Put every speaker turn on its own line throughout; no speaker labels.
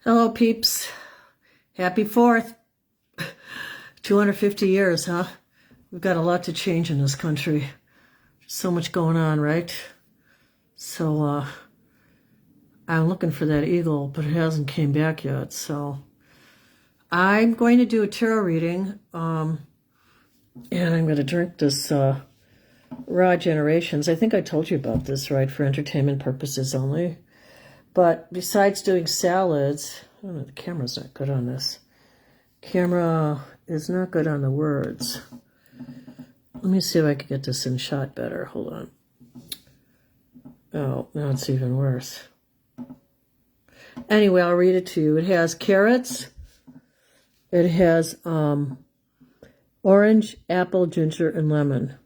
Hello, peeps. Happy 4th. 250 years, huh? We've got a lot to change in this country. So much going on, right? So, I'm looking for that eagle, but it hasn't came back yet. So, I'm going to do a tarot reading, and I'm going to drink this Raw Generations. I think I told you about this, right? For entertainment purposes only. But besides doing salads, I don't know, the camera's not good on this. Camera is not good on the words. Let me see if I can get this in shot better. Hold on. Oh, now it's even worse. Anyway, I'll read it to you. It has carrots. It has orange, apple, ginger, and lemon.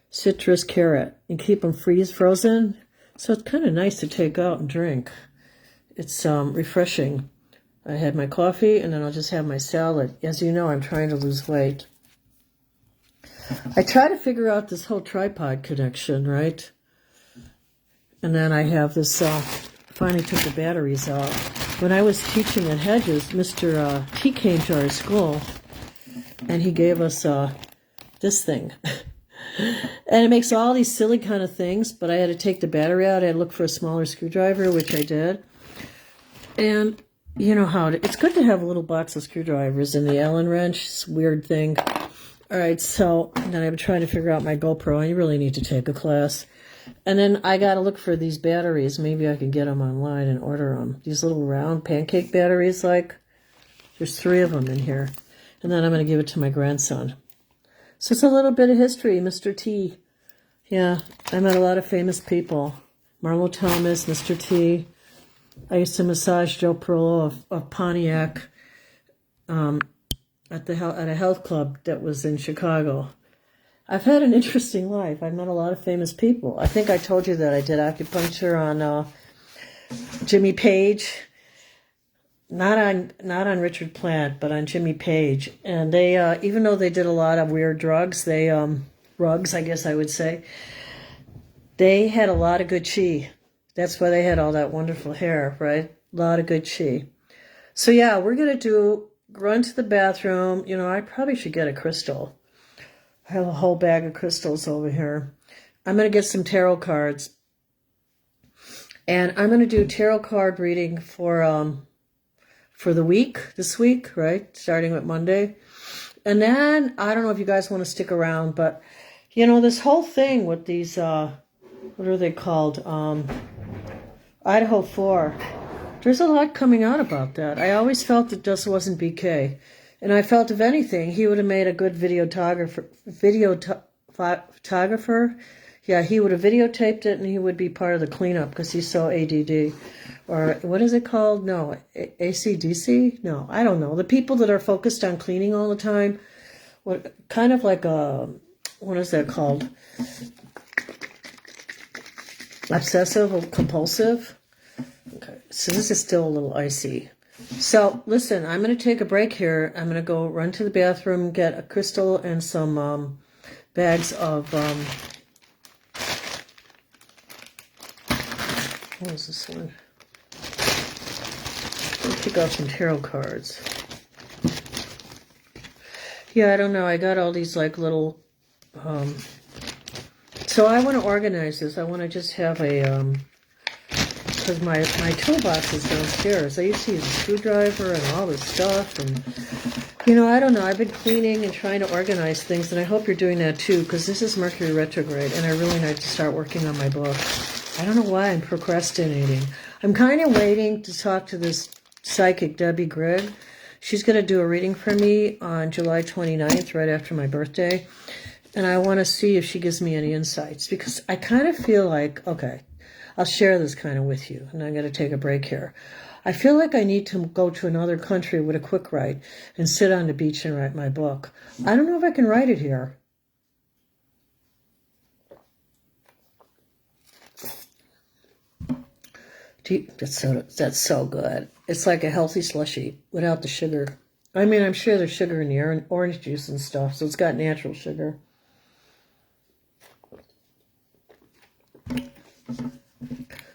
Citrus, carrot. And keep them frozen. So it's kind of nice to take out and drink. It's refreshing. I had my coffee, and then I'll just have my salad. As you know, I'm trying to lose weight. I try to figure out this whole tripod connection, right? And then I have this, finally took the batteries out. When I was teaching at Hedges, Mr. T came to our school, and he gave us this thing. And it makes all these silly kind of things, but I had to take the battery out. I had to look for a smaller screwdriver, which I did. And you know how it's good to have a little box of screwdrivers in the Allen wrench. It's a weird thing. All right, so then I'm trying to figure out my GoPro. I really need to take a class. And then I got to look for these batteries. Maybe I can get them online and order them. These little round pancake batteries, like. There's 3 of them in here. And then I'm going to give it to my grandson. So it's a little bit of history, Mr. T. Yeah, I met a lot of famous people. Marlo Thomas, Mr. T. I used to massage Joe Perillo of Pontiac at a health club that was in Chicago. I've had an interesting life. I've met a lot of famous people. I think I told you that I did acupuncture on Jimmy Page. Not on Richard Plant, but on Jimmy Page. And they, even though they did a lot of weird drugs, rugs, I guess I would say, they had a lot of good chi. That's why they had all that wonderful hair, right? A lot of good chi. So yeah, we're going to run to the bathroom. You know, I probably should get a crystal. I have a whole bag of crystals over here. I'm going to get some tarot cards. And I'm going to do tarot card reading for the week, this week, right? Starting with Monday. And then, I don't know if you guys want to stick around, but, you know, this whole thing with these, what are they called? Idaho 4. There's a lot coming out about that. I always felt it just wasn't BK. And I felt, if anything, he would have made a good videographer. Yeah, he would have videotaped it, and he would be part of the cleanup because he's so ADD. Or what is it called? No, ACDC? No, I don't know. The people that are focused on cleaning all the time. What kind of like a, what is that called? Obsessive or compulsive? Okay, so this is still a little icy. So, listen, I'm going to take a break here. I'm going to go run to the bathroom, get a crystal and some bags of, what is this one? Let me pick out some tarot cards. Yeah, I don't know. I got all these, like, little, so I want to organize this. I want to just have a, because my toolbox is downstairs. I used to use a screwdriver and all this stuff. And, you know, I don't know. I've been cleaning and trying to organize things, and I hope you're doing that too, because this is Mercury retrograde, and I really need to start working on my book. I don't know why I'm procrastinating. I'm kind of waiting to talk to this psychic, Debbie Grigg. She's going to do a reading for me on July 29th, right after my birthday. And I want to see if she gives me any insights, because I kind of feel like, okay, I'll share this kind of with you, and I'm going to take a break here. I feel like I need to go to another country with a quick write and sit on the beach and write my book. I don't know if I can write it here. That's so good. It's like a healthy slushie without the sugar. I mean, I'm sure there's sugar in the orange juice and stuff, so it's got natural sugar.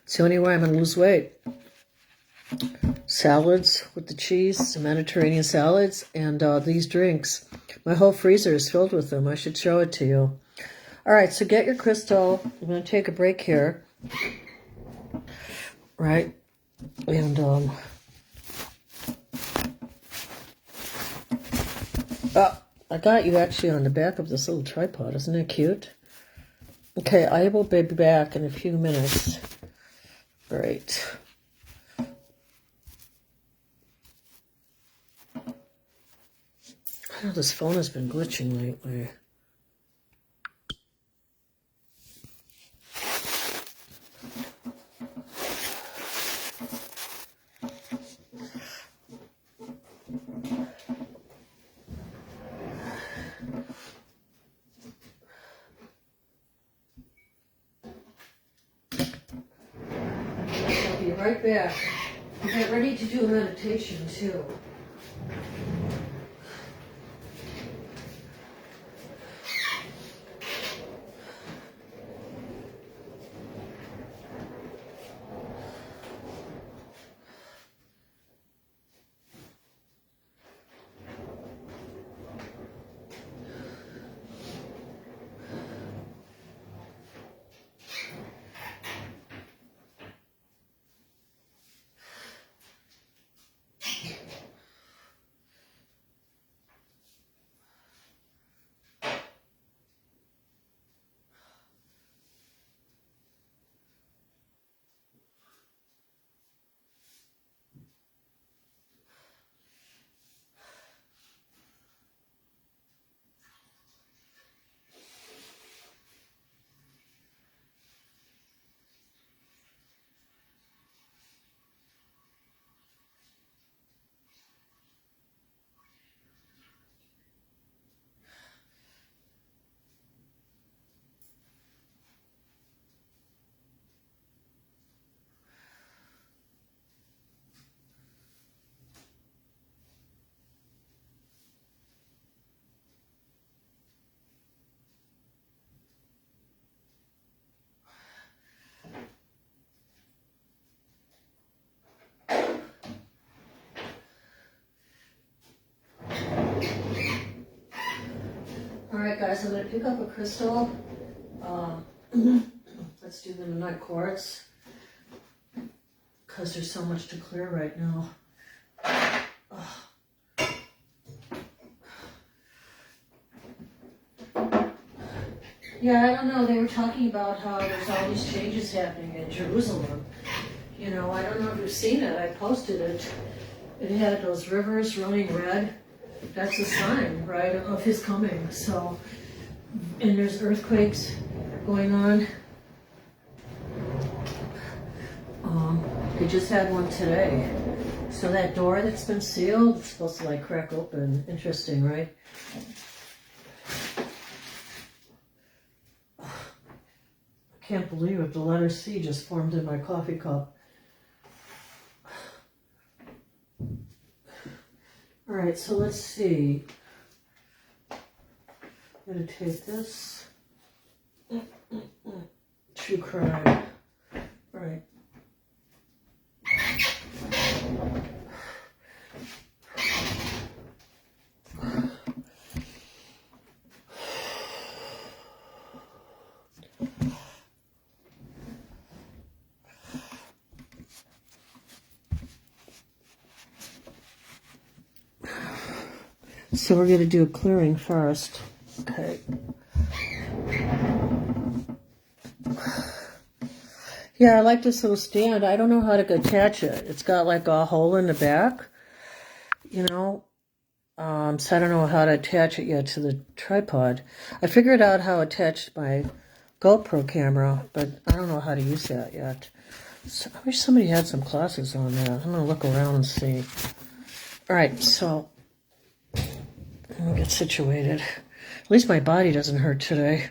It's the only way I'm going to lose weight. salads with the cheese, some Mediterranean salads, and these drinks. My whole freezer is filled with them. I should show it to you. All right, so get your crystal. I'm going to take a break here. Right? And, oh, I got you actually on the back of this little tripod. Isn't that cute? Okay, I will be back in a few minutes. Great. I know this phone has been glitching lately. I'll be right back. Get ready to do a meditation too. All right, guys, I'm going to pick up a crystal. Let's do the midnight quartz because there's so much to clear right now. Yeah, I don't know. They were talking about how there's all these changes happening in Jerusalem. You know, I don't know if you've seen it. I posted it. It had those rivers running red. That's a sign, right, of his coming. So, and there's earthquakes going on. They just had one today. So that door that's been sealed is supposed to like crack open. Interesting, right? I can't believe it. The letter C just formed in my coffee cup. All right, so let's see. I'm going to take this. True crime. All right. So we're going to do a clearing first. Okay. Yeah, I like this little stand. I don't know how to attach it. It's got like a hole in the back, you know. So I don't know how to attach it yet to the tripod. I figured out how to attach my GoPro camera, but I don't know how to use that yet. So I wish somebody had some classes on that. I'm going to look around and see. All right, so I'll get situated. At least my body doesn't hurt today.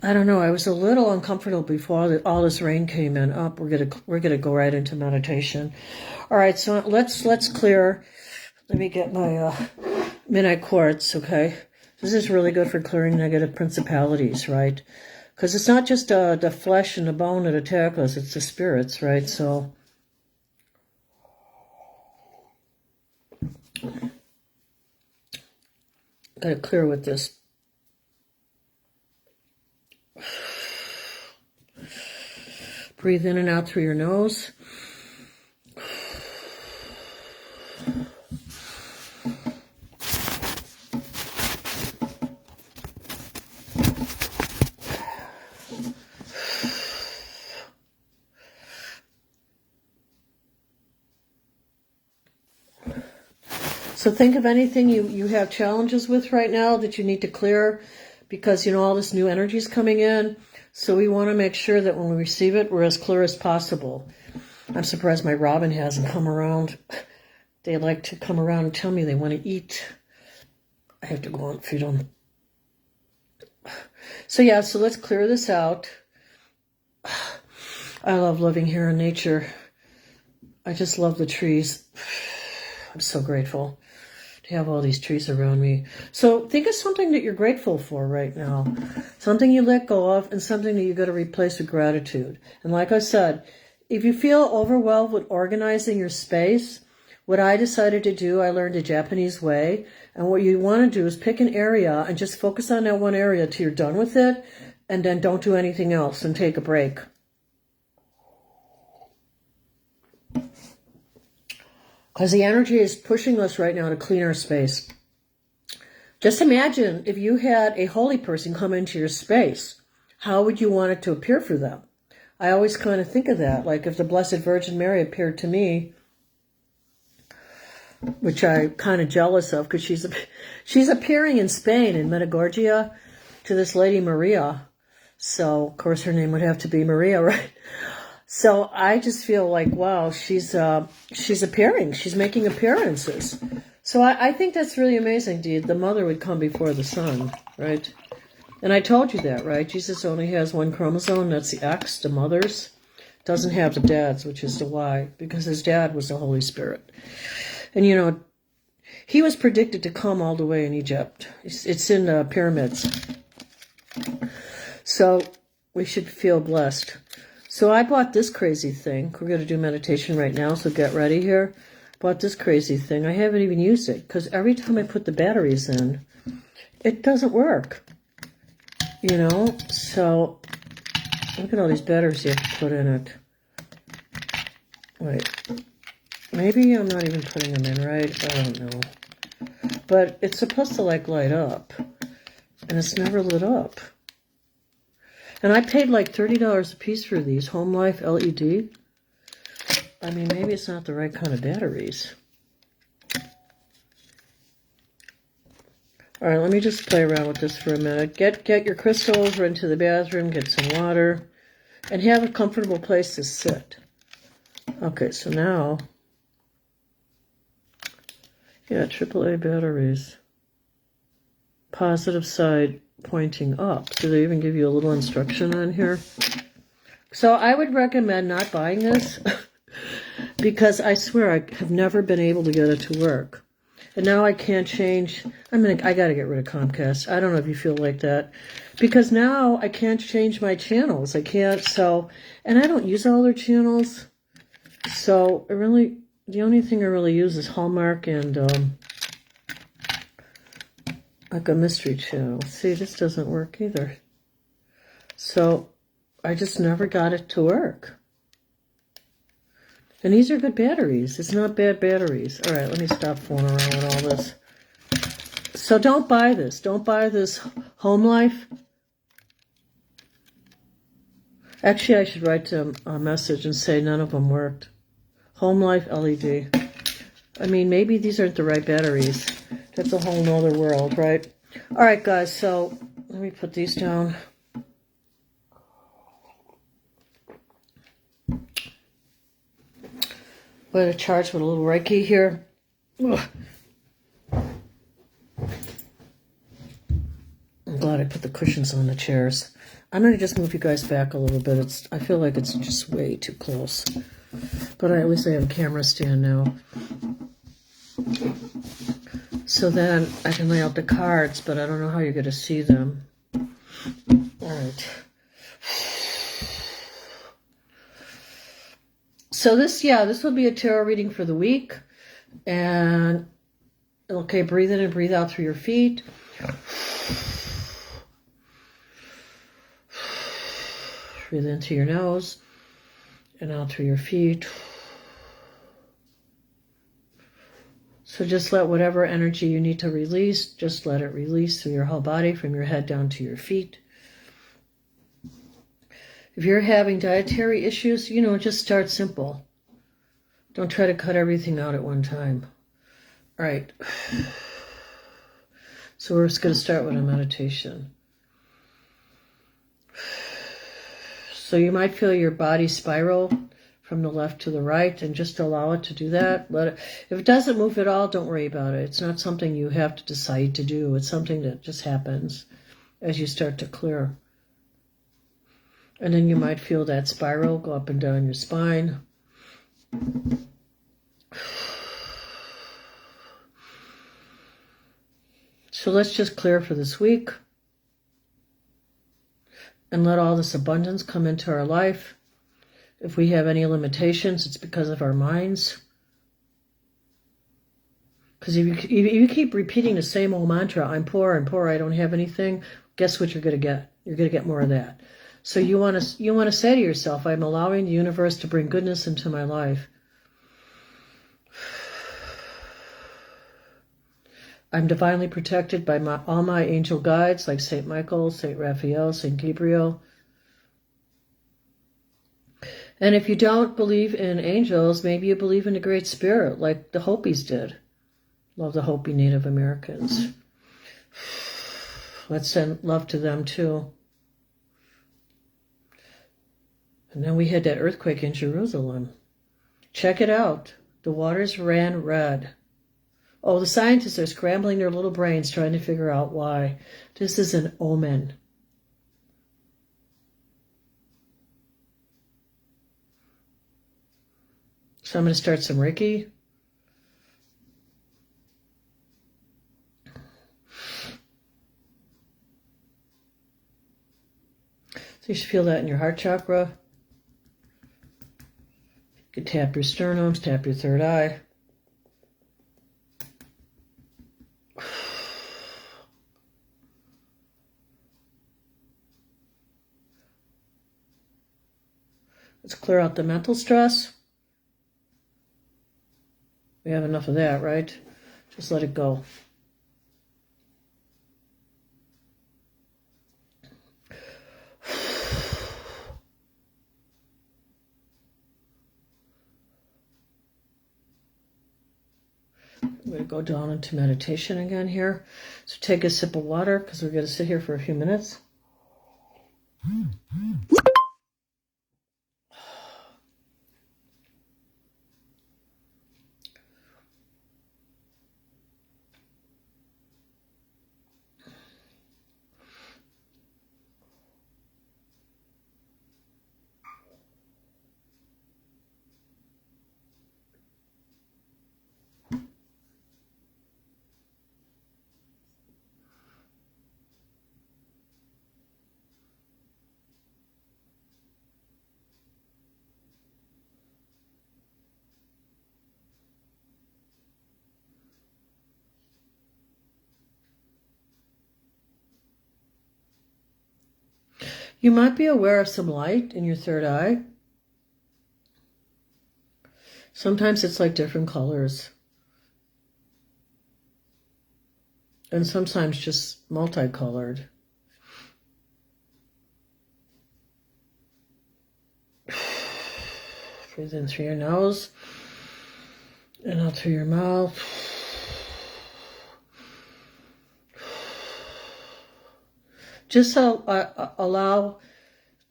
I don't know. I was a little uncomfortable before all this rain came in. We're gonna go right into meditation. All right. So let's clear. Let me get my midnight quartz. Okay. This is really good for clearing negative principalities, right? Because it's not just the flesh and the bone that attack us. It's the spirits, right? So. Got to clear with this. Breathe in and out through your nose. So think of anything you have challenges with right now that you need to clear, because, you know, all this new energy is coming in. So we want to make sure that when we receive it, we're as clear as possible. I'm surprised my robin hasn't come around. They like to come around and tell me they want to eat. I have to go and feed them. So yeah, so let's clear this out. I love living here in nature. I just love the trees. I'm so grateful to have all these trees around me. So think of something that you're grateful for right now. Something you let go of and something that you got to replace with gratitude. And like I said, if you feel overwhelmed with organizing your space, what I decided to do, I learned the Japanese way. And what you want to do is pick an area and just focus on that one area till you're done with it. And then don't do anything else and take a break. Because the energy is pushing us right now to clean our space. Just imagine if you had a holy person come into your space. How would you want it to appear for them? I always kind of think of that. Like if the Blessed Virgin Mary appeared to me, which I'm kind of jealous of because she's appearing in Spain, in Medjugorje, to this lady Maria. So, of course, her name would have to be Maria, right? So I just feel like, wow, she's appearing. She's making appearances. So I think that's really amazing, Dee. The mother would come before the son, right? And I told you that, right? Jesus only has one chromosome. That's the X, the mother's. Doesn't have the dad's, which is the Y, because his dad was the Holy Spirit. And, you know, he was predicted to come all the way in Egypt. It's in the pyramids. So we should feel blessed. So I bought this crazy thing. We're going to do meditation right now, so get ready here. Bought this crazy thing. I haven't even used it because every time I put the batteries in, it doesn't work. You know? So look at all these batteries you have to put in it. Wait. Maybe I'm not even putting them in right. I don't know. But it's supposed to like light up. And it's never lit up. And I paid like $30 a piece for these Home Life LED. I mean, maybe it's not the right kind of batteries. All right, let me just play around with this for a minute. Get your crystals, run to the bathroom, get some water, and have a comfortable place to sit. Okay, so now, yeah, AAA batteries. Positive side pointing up. Do they even give you a little instruction on here? So I would recommend not buying this because I swear I have never been able to get it to work. And now I can't change. I got to get rid of Comcast. I don't know if you feel like that. Because now I can't change my channels. I can't, and I don't use all their channels. So the only thing I really use is Hallmark and like a mystery channel. See, this doesn't work either. So I just never got it to work. And these are good batteries. It's not bad batteries. All right, let me stop fooling around with all this. So don't buy this. Don't buy this Home Life. Actually, I should write them a message and say none of them worked. Home Life LED. I mean, maybe these aren't the right batteries. That's a whole nother world, right? All right, guys, so let me put these down. Let it charge with a little Reiki here. Ugh. I'm glad I put the cushions on the chairs. I'm going to just move you guys back a little bit. I feel like it's just way too close. But at least I have a camera stand now. So then I can lay out the cards, but I don't know how you're going to see them. All right. So this will be a tarot reading for the week. And, okay, breathe in and breathe out through your feet. Breathe into your nose and out through your feet. So just let whatever energy you need to release, just let it release through your whole body, from your head down to your feet. If you're having dietary issues, just start simple. Don't try to cut everything out at one time. All right. So we're just going to start with a meditation. So you might feel your body spiral from the left to the right, and just allow it to do that. Let it. If it doesn't move at all, don't worry about it. It's not something you have to decide to do. It's something that just happens as you start to clear. And then you might feel that spiral go up and down your spine. So let's just clear for this week and let all this abundance come into our life. If we have any limitations, it's because of our minds. Because if you keep repeating the same old mantra, I'm poor, I don't have anything, guess what you're going to get? You're going to get more of that. So you want to say to yourself, I'm allowing the universe to bring goodness into my life. I'm divinely protected by all my angel guides, like St. Michael, St. Raphael, St. Gabriel. And if you don't believe in angels, maybe you believe in the Great Spirit, like the Hopis did. Love the Hopi Native Americans. Let's send love to them too. And then we had that earthquake in Jerusalem. Check it out. The waters ran red. Oh, the scientists are scrambling their little brains trying to figure out why. This is an omen. So I'm going to start some Reiki. So you should feel that in your heart chakra. You can tap your sternums, tap your third eye. Let's clear out the mental stress. We have enough of that, right? Just let it go. We're going to go down into meditation again here. So take a sip of water, because we're going to sit here for a few minutes. You might be aware of some light in your third eye. Sometimes it's like different colors. And sometimes just multicolored. Breathe in through your nose and out through your mouth. Just allow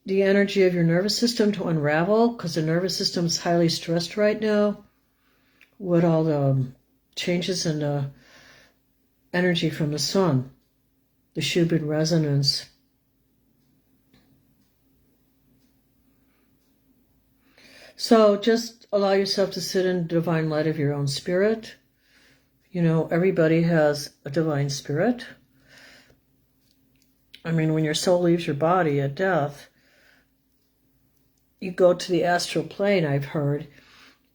the energy of your nervous system to unravel, because the nervous system is highly stressed right now with all the changes in the energy from the sun, the Schumann resonance. So just allow yourself to sit in the divine light of your own spirit. Everybody has a divine spirit. I mean, when your soul leaves your body at death, you go to the astral plane, I've heard,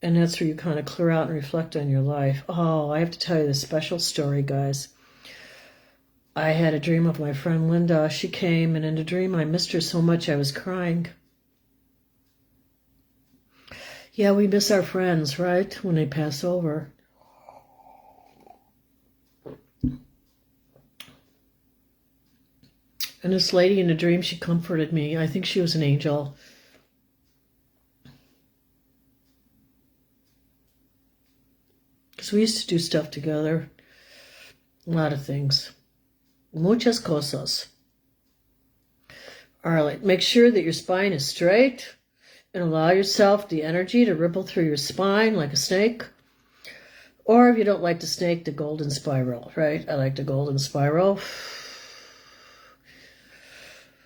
and that's where you kind of clear out and reflect on your life. Oh, I have to tell you this special story, guys. I had a dream of my friend Linda. She came, and in the dream I missed her so much I was crying. Yeah, we miss our friends, right? When they pass over. And this lady in the dream, she comforted me. I think she was an angel. Because we used to do stuff together. A lot of things. Muchas cosas. All right, make sure that your spine is straight and allow yourself the energy to ripple through your spine like a snake. Or if you don't like the snake, the golden spiral, right? I like the golden spiral.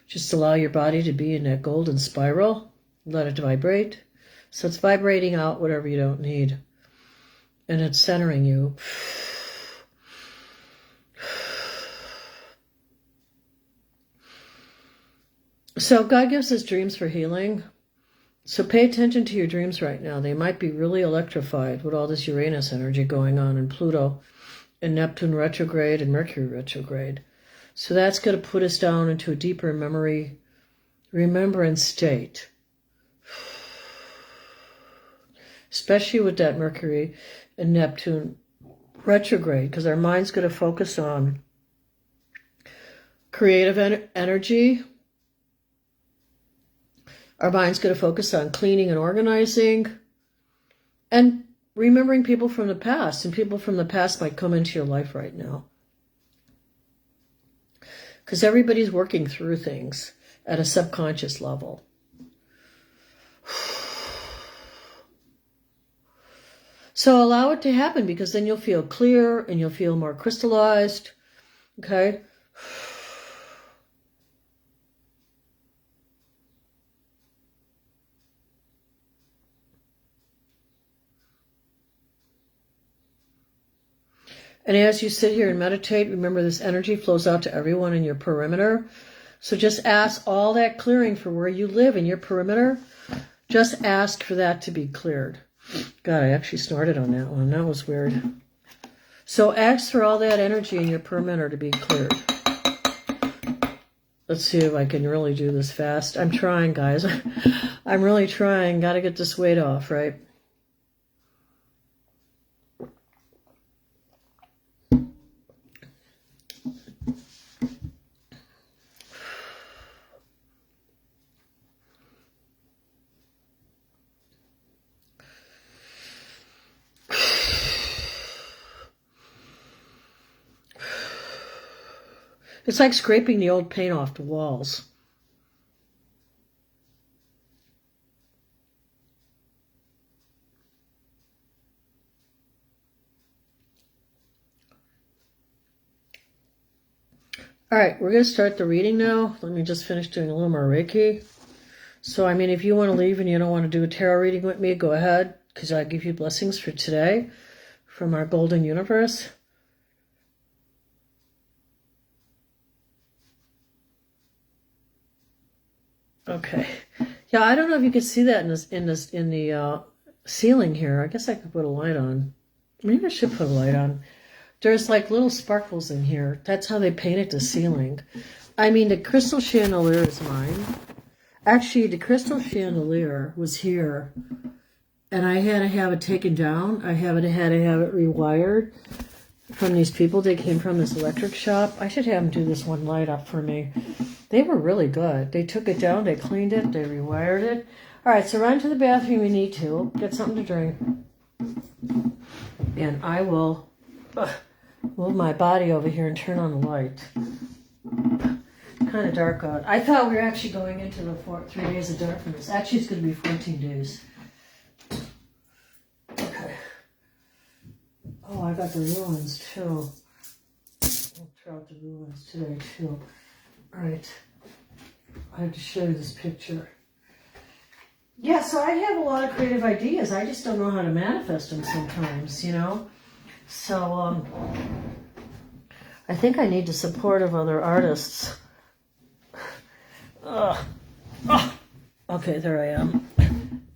Just allow your body to be in that golden spiral. Let it vibrate. So it's vibrating out whatever you don't need. And it's centering you. So God gives us dreams for healing. So pay attention to your dreams right now. They might be really electrified with all this Uranus energy going on and Pluto and Neptune retrograde and Mercury retrograde. So that's going to put us down into a deeper memory, remembrance state. Especially with that Mercury and Neptune retrograde, because our mind's going to focus on creative energy. Our mind's going to focus on cleaning and organizing and remembering people from the past. And people from the past might come into your life right now. Because everybody's working through things at a subconscious level. So allow it to happen, because then you'll feel clear and you'll feel more crystallized. Okay? And as you sit here and meditate, remember this energy flows out to everyone in your perimeter. So just ask all that clearing for where you live in your perimeter. Just ask for that to be cleared. God, I actually snorted on that one. That was weird. So ask for all that energy in your perimeter to be cleared. Let's see if I can really do this fast. I'm trying, guys. I'm really trying. Got to get this weight off, right? It's like scraping the old paint off the walls. All right, we're going to start the reading now. Let me just finish doing a little more Reiki. So, I mean, if you want to leave and you don't want to do a tarot reading with me, go ahead, because I give you blessings for today from our golden universe. Okay. Yeah, I don't know if you can see that in the ceiling here. I guess I could put a light on. Maybe I should put a light on. There's like little sparkles in here. That's how they painted the ceiling. I mean, the crystal chandelier is mine. Actually, the crystal chandelier was here, and I had to have it taken down. I had to have it rewired from these people. They came from this electric shop. I should have them do this one light up for me. They were really good. They took it down, they cleaned it, they rewired it. All right, so run to the bathroom you need to. Get something to drink. And I will move my body over here and turn on the light. Kind of dark out. I thought we were actually going into the 3 days of darkness. Actually, it's going to be 14 days. Okay. Oh, I got the ruins, too. I'll try out the ruins today, too. All right, I have to show you this picture. Yeah, so I have a lot of creative ideas. I just don't know how to manifest them sometimes, you know? So, I think I need the support of other artists. Okay, there I am.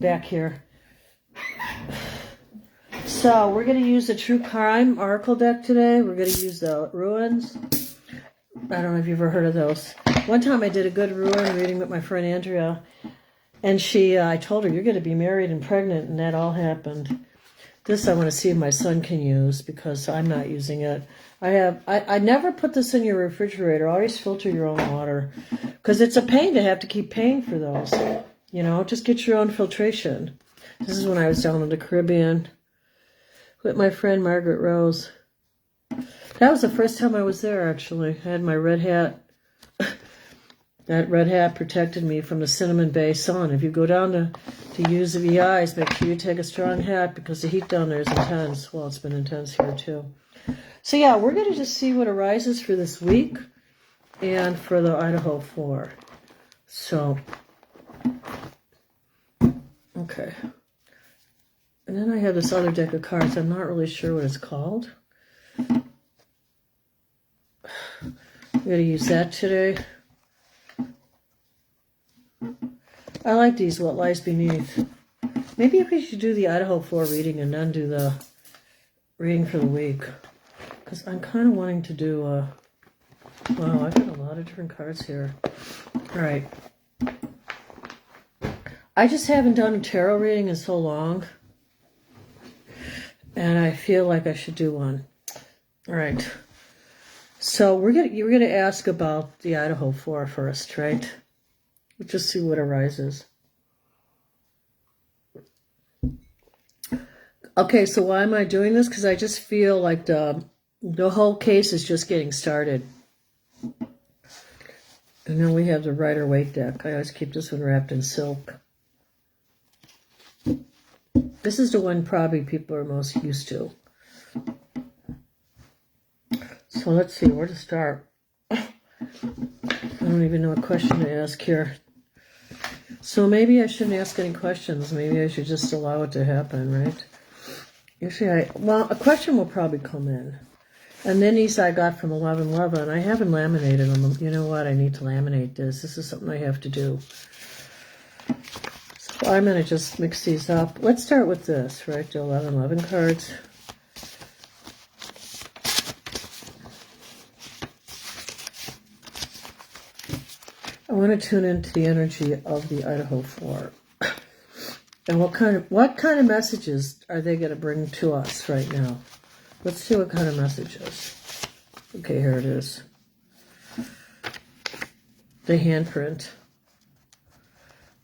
Back here. So, we're going to use the True Crime Oracle deck today. We're going to use the ruins. I don't know if you've ever heard of those. One time I did a good ruin reading with my friend Andrea, and I told her, you're going to be married and pregnant, and that all happened. This I want to see if my son can use because I'm not using it. I never put this in your refrigerator. Always filter your own water because it's a pain to have to keep paying for those. You know, just get your own filtration. This is when I was down in the Caribbean with my friend Margaret Rose. That was the first time I was there, actually. I had my red hat. That red hat protected me from the Cinnamon Bay sun. If you go down to use the eyes, make sure you take a strong hat because the heat down there is intense. Well, it's been intense here, too. So, yeah, we're going to just see what arises for this week and for the Idaho 4. So, okay. And then I have this other deck of cards. I'm not really sure what it's called. I'm going to use that today. I like these, What Lies Beneath. Maybe we should do the Idaho 4 reading and then do the reading for the week. Because I'm kind of wanting to do, wow, I've got a lot of different cards here. All right. I just haven't done a tarot reading in so long. And I feel like I should do one. All right. So you're gonna ask about the Idaho 4 first, right? Let's just see what arises. Okay, so why am I doing this? Because I just feel like the whole case is just getting started. And then we have the Rider-Waite deck. I always keep this one wrapped in silk. This is the one probably people are most used to. So let's see where to start. I don't even know what question to ask here. So maybe I shouldn't ask any questions. Maybe I should just allow it to happen, right? Usually well, a question will probably come in. And then these I got from 1111. I haven't laminated them. You know what? I need to laminate this. This is something I have to do. So I'm going to just mix these up. Let's start with this, right? The 1111 cards. I want to tune into the energy of the Idaho 4. And what kind of messages are they going to bring to us right now? Let's see what kind of messages. Okay, here it is. The handprint.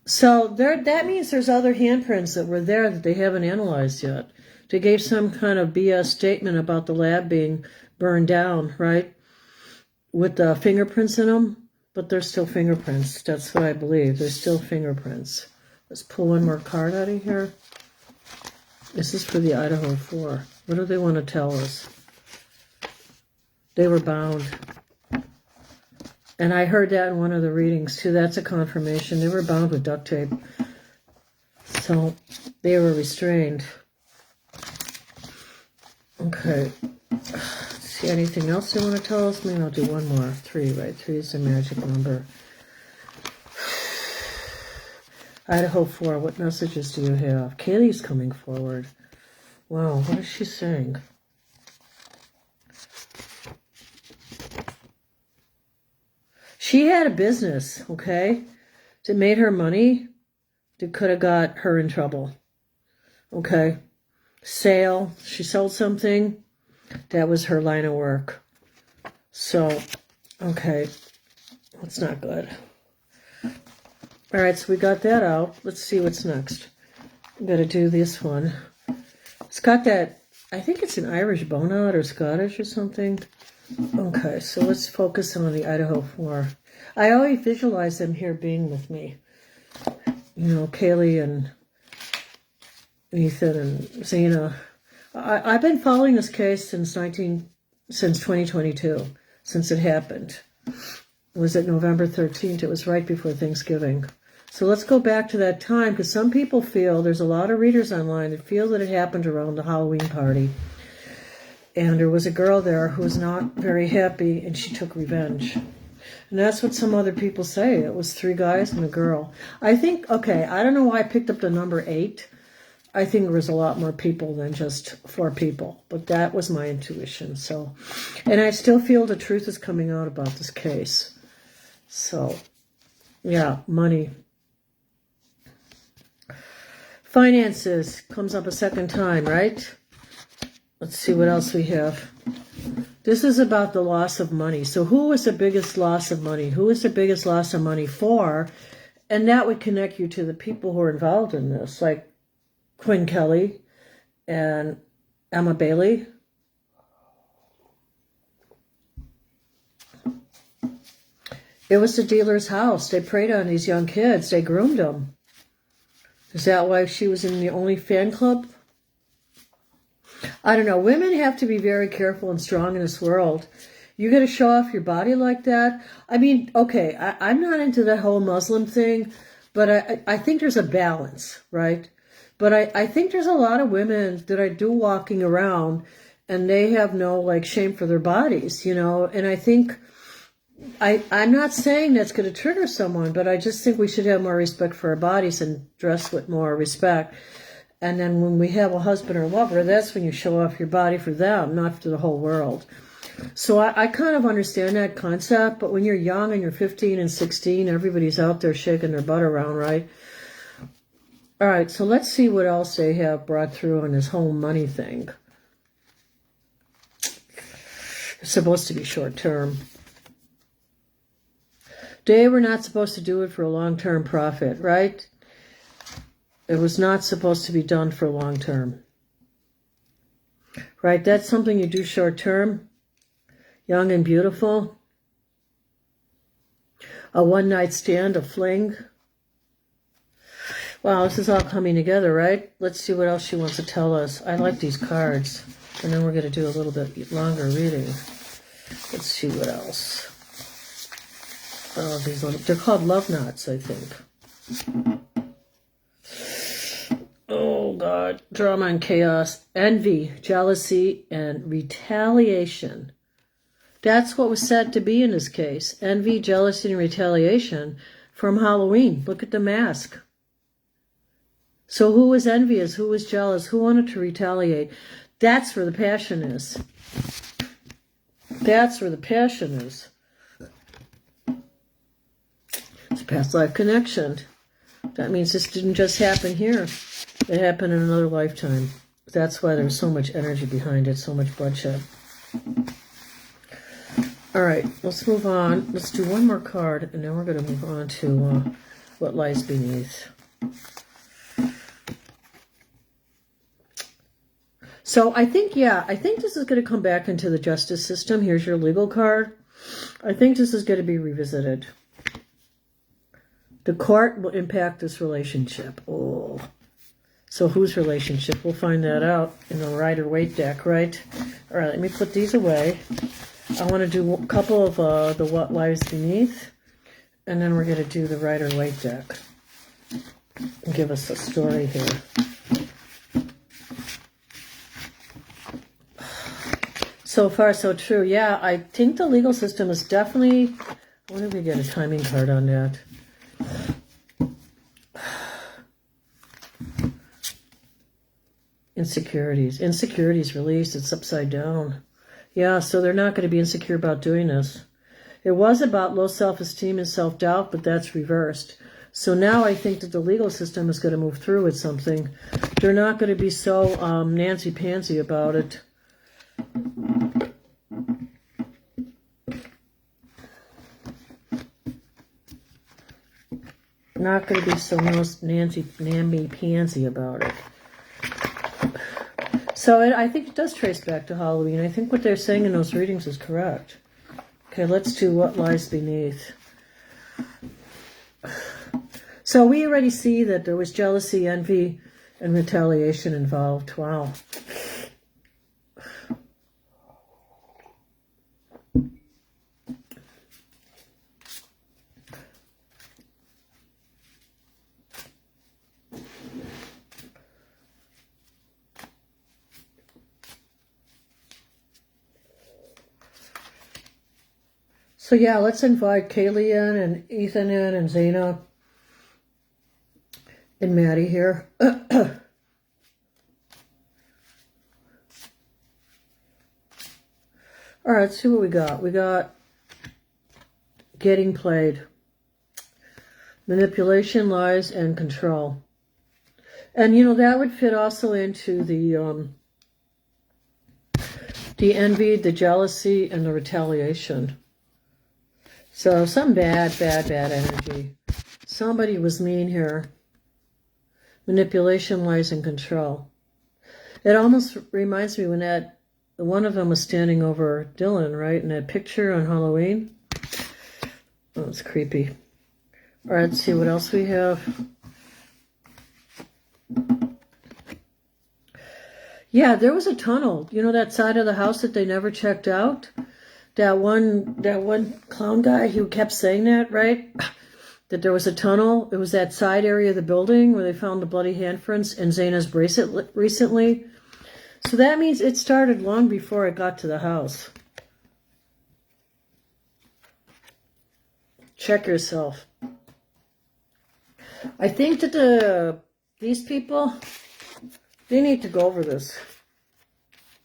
So that means there's other handprints that were there that they haven't analyzed yet. They gave some kind of BS statement about the lab being burned down, right? With the fingerprints in them. But they're still fingerprints. That's what I believe. They're still fingerprints. Let's pull one more card out of here. This is for the Idaho 4. What do they want to tell us? They were bound. And I heard that in one of the readings, too. That's a confirmation. They were bound with duct tape. So they were restrained. Okay. See anything else they want to tell us? Maybe I'll do one more. 3, right? 3 is the magic number. Idaho 4, what messages do you have? Kaylee's coming forward. Wow, what is she saying? She had a business, okay, that made her money that could have got her in trouble. Okay? Sale, she sold something. That was her line of work. So, okay, that's not good. All right, so we got that out. Let's see what's next. I'm going to do this one. It's got that, I think it's an Irish bonnet or Scottish or something. Okay, so let's focus on the Idaho 4. I always visualize them here being with me. You know, Kaylee and Ethan and Zena. I've been following this case since 2022, since it happened. It was at November 13th. It was right before Thanksgiving. So let's go back to that time, because some people feel, there's a lot of readers online that feel that it happened around the Halloween party. And there was a girl there who was not very happy, and she took revenge. And that's what some other people say. It was 3 guys and a girl. I think, okay, I don't know why I picked up the number 8. I think there was a lot more people than just 4 people, but that was my intuition. So, and I still feel the truth is coming out about this case. So, yeah, money. Finances comes up a second time, right? Let's see what else we have. This is about the loss of money. So who was the biggest loss of money? Who was the biggest loss of money for? And that would connect you to the people who are involved in this, like Quinn Kelly and Emma Bailey. It was the dealer's house. They preyed on these young kids. They groomed them. Is that why she was in the only fan club? I don't know. Women have to be very careful and strong in this world. You got to show off your body like that. I mean, okay, I'm not into the whole Muslim thing, but I think there's a balance, right? But I think there's a lot of women that I do walking around and they have no like shame for their bodies, you know, and I think I'm not saying that's going to trigger someone, but I just think we should have more respect for our bodies and dress with more respect. And then when we have a husband or lover, that's when you show off your body for them, not to the whole world. So I kind of understand that concept, but when you're young and you're 15 and 16, everybody's out there shaking their butt around, right? All right, so let's see what else they have brought through on this whole money thing. It's supposed to be short term. They were not supposed to do it for a long-term profit, right? It was not supposed to be done for long term. Right? That's something you do short term. Young and beautiful. A one-night stand, a fling. Wow, this is all coming together, right? Let's see what else she wants to tell us. I like these cards. And then we're going to do a little bit longer reading. Let's see what else. Oh, these little, they're called love knots, I think. Oh, God. Drama and chaos, envy, jealousy, and retaliation. That's what was said to be in this case. Envy, jealousy, and retaliation from Halloween. Look at the mask. So who was envious? Who was jealous? Who wanted to retaliate? That's where the passion is. That's where the passion is. It's a past life connection. That means this didn't just happen here. It happened in another lifetime. That's why there's so much energy behind it, so much bloodshed. All right, let's move on. Let's do one more card, and then we're going to move on to what lies beneath. So I think this is going to come back into the justice system. Here's your legal card. I think this is going to be revisited. The court will impact this relationship. Oh. So whose relationship? We'll find that out in the Rider-Waite deck, right? All right, let me put these away. I want to do a couple of the What Lies Beneath, and then we're going to do the Rider-Waite deck. And give us a story here. So far, so true. Yeah, I think the legal system is definitely... When did we get a timing card on that? Insecurities. Insecurities released. It's upside down. Yeah, so they're not going to be insecure about doing this. It was about low self-esteem and self-doubt, but that's reversed. So now I think that the legal system is going to move through with something. They're not going to be so Nancy-pansy about it. Not going to be so Namby-pansy about it. So I think it does trace back to Halloween. I think what they're saying in those readings is correct. Okay, let's do What Lies Beneath. So we already see that there was jealousy, envy, and retaliation involved. Wow. So yeah, let's invite Kaylee in and Ethan in and Zena and Maddie here. All right, let's see what we got. We got getting played. Manipulation, lies, and control. And, you know, that would fit also into the envy, the jealousy, and the retaliation. So some bad energy. Somebody was mean here. Manipulation, lies, and control. It almost reminds me when that one of them was standing over Dylan, right, in that picture on Halloween. Oh, it's creepy. All right, let's see what else we have. Yeah, there was a tunnel. You know that side of the house that they never checked out? That one clown guy who kept saying that, right? That there was a tunnel. It was that side area of the building where they found the bloody handprints and Zaina's bracelet recently. So that means it started long before it got to the house. Check yourself. I think that these people, they need to go over this,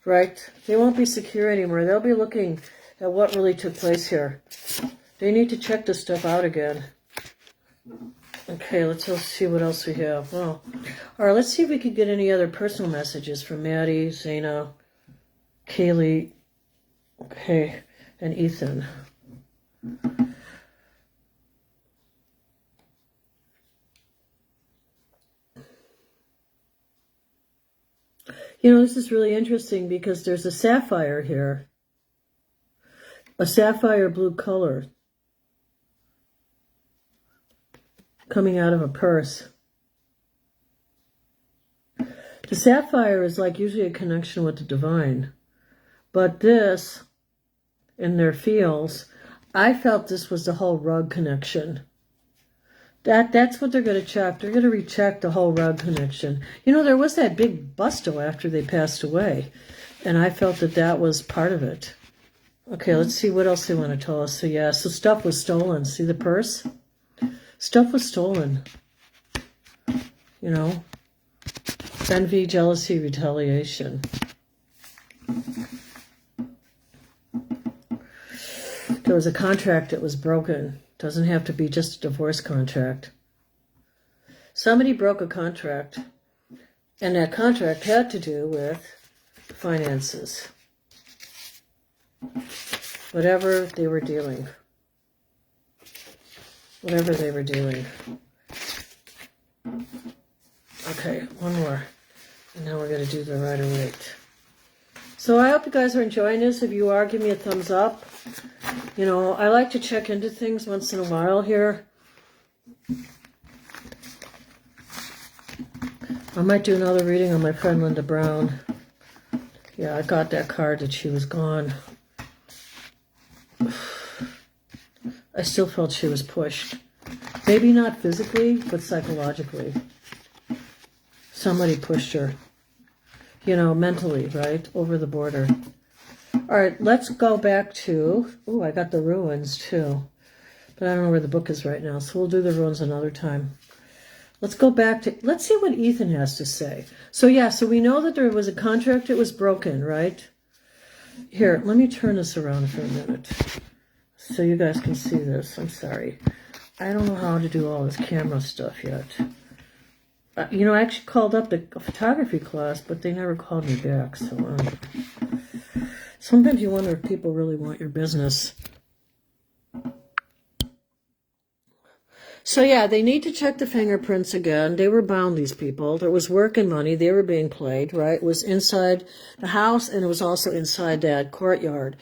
right? They won't be secure anymore. They'll be looking at what really took place here. They need to check this stuff out again. Okay, let's see what else we have. Well, all right, let's see if we can get any other personal messages from Maddie, Zaina, Kaylee, okay, and Ethan. You know, this is really interesting because there's a sapphire here. A sapphire blue color coming out of a purse. The sapphire is like usually a connection with the divine. But this, in their feels, I felt this was the whole rug connection. That's what they're going to check. They're going to recheck the whole rug connection. You know, there was that big busto after they passed away. And I felt that that was part of it. Okay, let's see what else they want to tell us. So yeah, so stuff was stolen. See the purse? Stuff was stolen. You know? Envy, jealousy, retaliation. There was a contract that was broken. Doesn't have to be just a divorce contract. Somebody broke a contract, and that contract had to do with finances. Whatever they were dealing. Whatever they were doing. Okay, one more. And now we're going to do the rider rate. So I hope you guys are enjoying this. If you are, give me a thumbs up. You know, I like to check into things once in a while here. I might do another reading on my friend Linda Brown. Yeah, I got that card that she was gone. I still felt she was pushed. Maybe not physically, but psychologically. Somebody pushed her. You know, mentally, right? Over the border. All right, let's go back to... Oh, I got the ruins, too. But I don't know where the book is right now, so we'll do the ruins another time. Let's go back to... Let's see what Ethan has to say. So, yeah, so we know that there was a contract that was broken, right? Here, let me turn this around for a minute so you guys can see this. I'm sorry. I don't know how to do all this camera stuff yet. You know, I actually called up the photography class, but they never called me back. So sometimes you wonder if people really want your business. So yeah, they need to check the fingerprints again. They were bound, these people. There was work and money. They were being played, right? It was inside the house, and it was also inside that courtyard.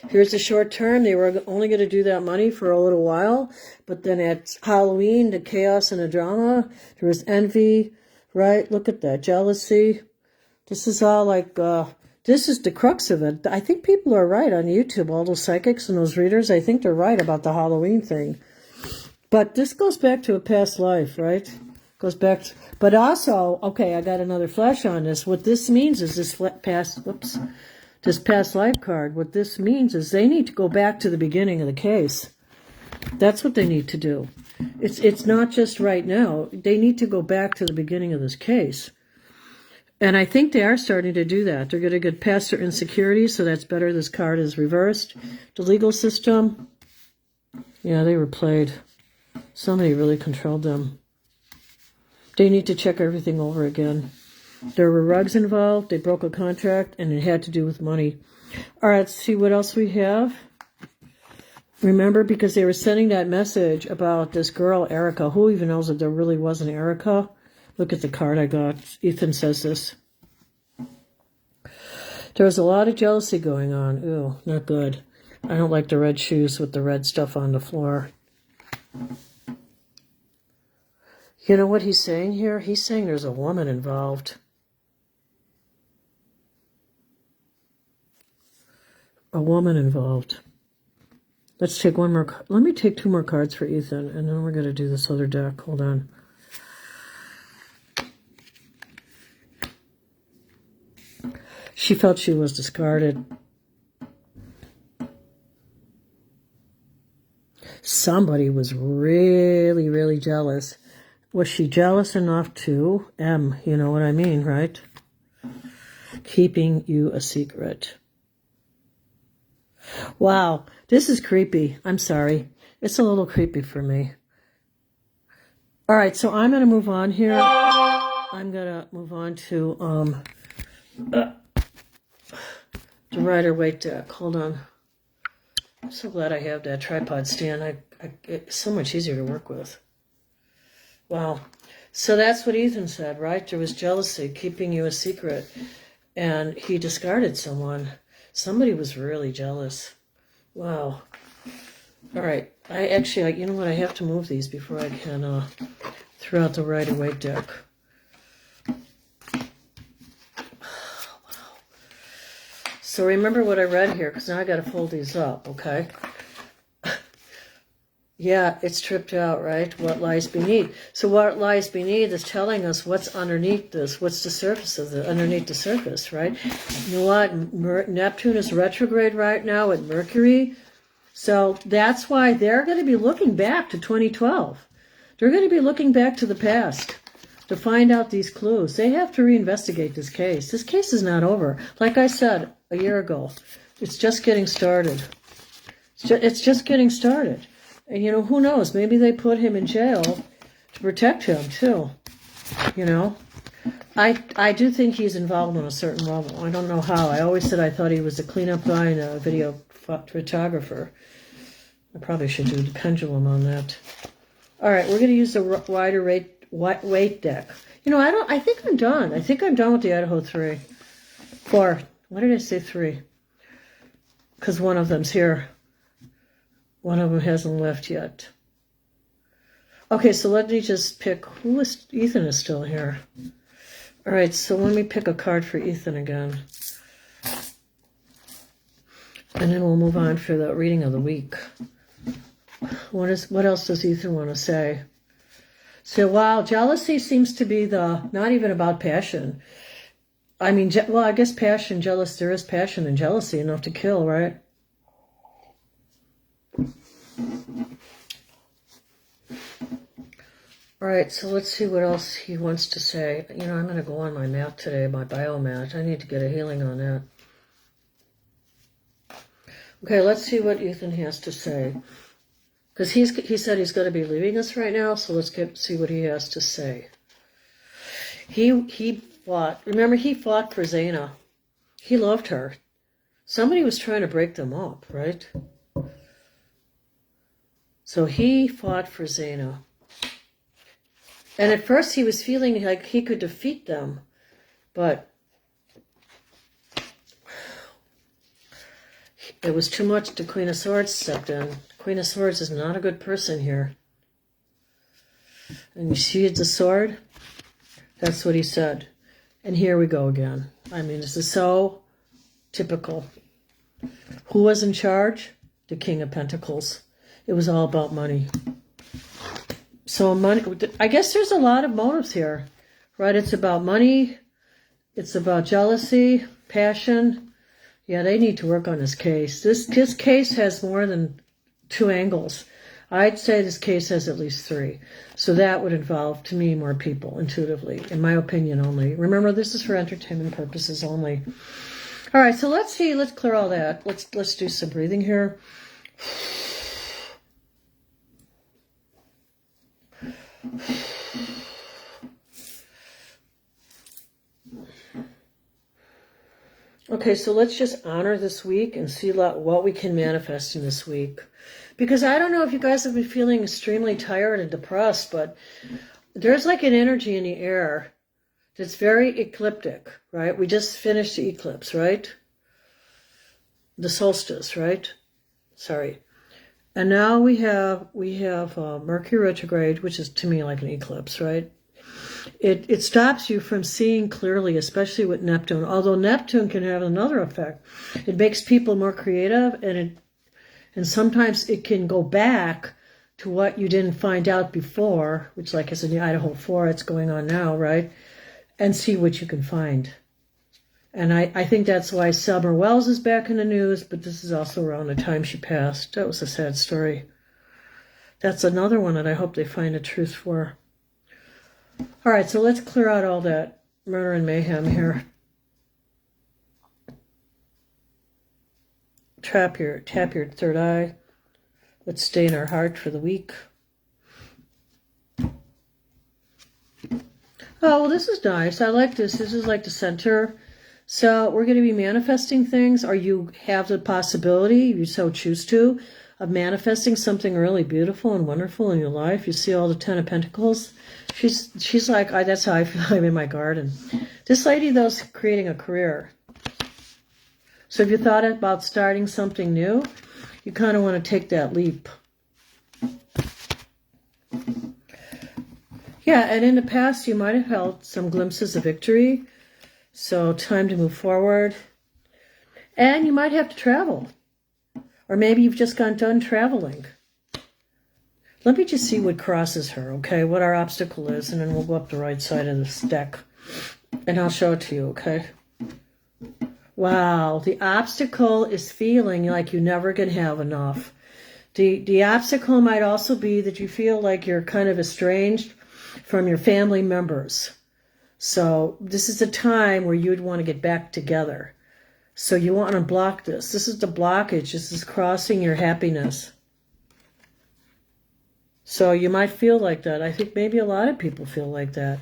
Here's the short term. They were only going to do that money for a little while. But then at Halloween, the chaos and the drama, there was envy, right? Look at that. Jealousy. This is all like, this is the crux of it. I think people are right on YouTube. All those psychics and those readers, I think they're right about the Halloween thing. But this goes back to a past life, right? Goes back to, but also, okay, I got another flash on this. What this means is this past life card. What this means is they need to go back to the beginning of the case. That's what they need to do. It's not just right now. They need to go back to the beginning of this case. And I think they are starting to do that. They're going to get past their insecurities, so that's better. This card is reversed. The legal system, yeah, they were played. Somebody really controlled them. They need to check everything over again. There were rugs involved. They broke a contract, and it had to do with money. All right, let's see what else we have. Remember, because they were sending that message about this girl, Erica. Who even knows if there really was an Erica? Look at the card I got. Ethan says this. There was a lot of jealousy going on. Ew, not good. I don't like the red shoes with the red stuff on the floor. You know what he's saying here? He's saying there's a woman involved. A woman involved. Let's take one more. Let me take 2 more cards for Ethan, and then we're going to do this other deck. Hold on. She felt she was discarded. Somebody was really, really jealous. Was she jealous enough to, you know what I mean, right? Keeping you a secret. Wow, this is creepy. I'm sorry. It's a little creepy for me. All right, so I'm going to move on here. I'm going to move on to the Rider-Waite deck. Hold on. I'm so glad I have that tripod stand. It's so much easier to work with. Wow. So that's what Ethan said, right? There was jealousy, keeping you a secret. And he discarded someone. Somebody was really jealous. Wow. All right. You know what? I have to move these before I can throw out the Rider-Waite deck. So remember what I read here, because now I got to fold these up, okay? Yeah, it's tripped out, right? What lies beneath. So what lies beneath is telling us what's underneath this. What's the surface of underneath the surface, right? You know what? Neptune is retrograde right now with Mercury. So that's why they're going to be looking back to 2012. They're going to be looking back to the past to find out these clues. They have to reinvestigate this case. This case is not over. Like I said a year ago, it's just getting started. It's just getting started. And, you know, who knows? Maybe they put him in jail to protect him, too. You know? I do think he's involved on a certain level. I don't know how. I always said I thought he was a cleanup guy and a video photographer. I probably should do the pendulum on that. All right, we're going to use the Rider-Waite deck. You know, I think I'm done. I think I'm done with the Idaho 4. Why did I say 3? Because one of them's here. One of them hasn't left yet. Okay, so let me just pick. Ethan is still here. All right, so let me pick a card for Ethan again. And then we'll move on for the reading of the week. What else does Ethan want to say? So, wow, jealousy seems to be not even about passion. I mean, I guess passion, there is passion and jealousy enough to kill, right? All right, so let's see what else he wants to say. You know, I'm going to go on my mat today, my bio mat. I need to get a healing on that. Okay, let's see what Ethan has to say. Because he said he's going to be leaving us right now, so let's see what he has to say. He fought. Remember, he fought for Zaina. He loved her. Somebody was trying to break them up, right? So he fought for Zaina. And at first he was feeling like he could defeat them, but it was too much. The Queen of Swords stepped in. Queen of Swords is not a good person here. And you see the sword? That's what he said. And here we go again. I mean, this is so typical. Who was in charge? The King of Pentacles. It was all about money. So money, I guess there's a lot of motives here, right? It's about money. It's about jealousy, passion. Yeah, they need to work on this case. This case has more than 2 angles. I'd say this case has at least 3. So that would involve, to me, more people, intuitively, in my opinion only. Remember, this is for entertainment purposes only. All right, so let's see. Let's clear all that. Let's do some breathing here. Okay, so let's just honor this week and see what we can manifest in this week. Because I don't know if you guys have been feeling extremely tired and depressed, but there's like an energy in the air that's very ecliptic, right? We just finished the eclipse, right? The solstice, right? Sorry. And now we have Mercury retrograde, which is to me like an eclipse, right? It stops you from seeing clearly, especially with Neptune. Although Neptune can have another effect. It makes people more creative, and sometimes it can go back to what you didn't find out before, which like is in the Idaho 4, it's going on now, right? And see what you can find. And I think that's why Summer Wells is back in the news, but this is also around the time she passed. That was a sad story. That's another one that I hope they find a truth for. All right, so let's clear out all that murder and mayhem here. Tap your third eye. Let's stay in our heart for the week. Oh, well, this is nice. I like this. This is like the center. So we're going to be manifesting things, or you have the possibility, if you so choose to, of manifesting something really beautiful and wonderful in your life. You see all the 10 of Pentacles. She's like, that's how I feel. I'm in my garden. This lady, though, is creating a career. So if you thought about starting something new, you kind of want to take that leap. Yeah, and in the past, you might have held some glimpses of victory. So time to move forward. And you might have to travel. Or maybe you've just got done traveling. Let me just see what crosses her, okay? What our obstacle is, and then we'll go up the right side of this deck. And I'll show it to you, okay? Wow, the obstacle is feeling like you never can have enough. The obstacle might also be that you feel like you're kind of estranged from your family members. So this is a time where you'd want to get back together. So you want to block this. This is the blockage. This is crossing your happiness. So you might feel like that. I think maybe a lot of people feel like that.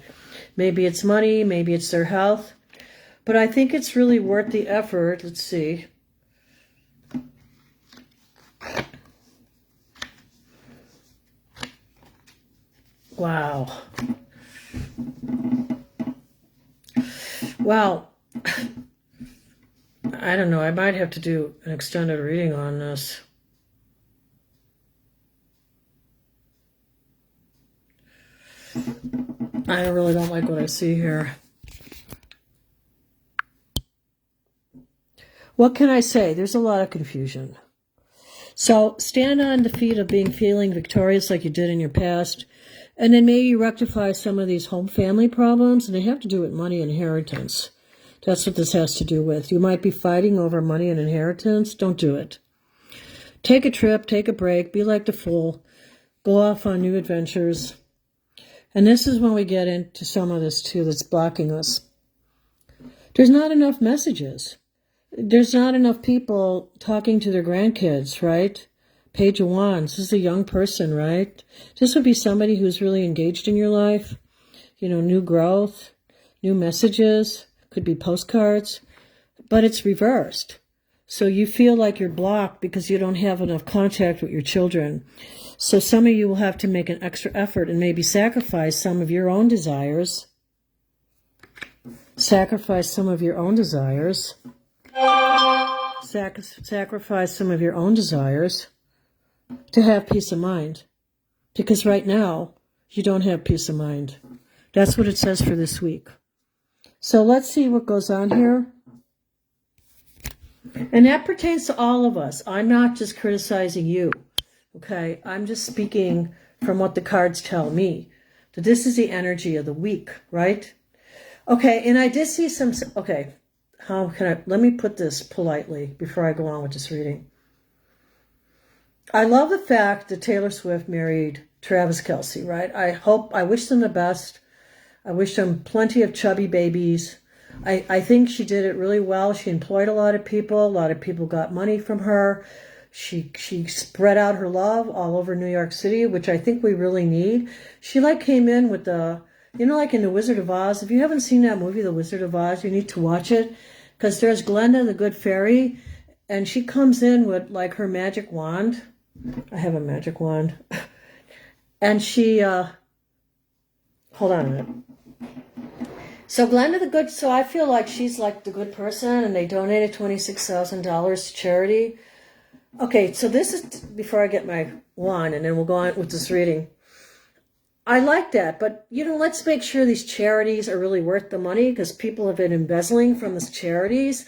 Maybe it's money, maybe it's their health. But I think it's really worth the effort. Let's see. Wow. Well, I don't know. I might have to do an extended reading on this. I really don't like what I see here. What can I say? There's a lot of confusion. So stand on the feet of feeling victorious like you did in your past. And then maybe rectify some of these home family problems. And they have to do with money and inheritance. That's what this has to do with. You might be fighting over money and inheritance. Don't do it. Take a trip, take a break, be like the fool. Go off on new adventures. And this is when we get into some of this too that's blocking us. There's not enough messages. There's not enough people talking to their grandkids, right? Page of Wands, this is a young person, right? This would be somebody who's really engaged in your life. You know, new growth, new messages, could be postcards, but it's reversed. So you feel like you're blocked because you don't have enough contact with your children. So some of you will have to make an extra effort and maybe sacrifice some of your own desires. Sacrifice some of your own desires. Sacrifice some of your own desires to have peace of mind. Because right now, you don't have peace of mind. That's what it says for this week. So let's see what goes on here. And that pertains to all of us. I'm not just criticizing you. Okay? I'm just speaking from what the cards tell me. That this is the energy of the week, right? Okay, and I did see some... Okay, how can I... Let me put this politely before I go on with this reading. I love the fact that Taylor Swift married Travis Kelce, right? I wish them the best. I wish them plenty of chubby babies. I think she did it really well. She employed a lot of people. A lot of people got money from her. She spread out her love all over New York City, which I think we really need. She like came in with the, like in The Wizard of Oz. If you haven't seen that movie, The Wizard of Oz, you need to watch it. Because there's Glenda, the good fairy, and she comes in with like her magic wand. I have a magic wand. And she, hold on a minute. So Glenda the good, so I feel like she's like the good person, and they donated $26,000 to charity. Okay, so this is, before I get my wand, and then we'll go on with this reading. I like that, but let's make sure these charities are really worth the money, because people have been embezzling from these charities.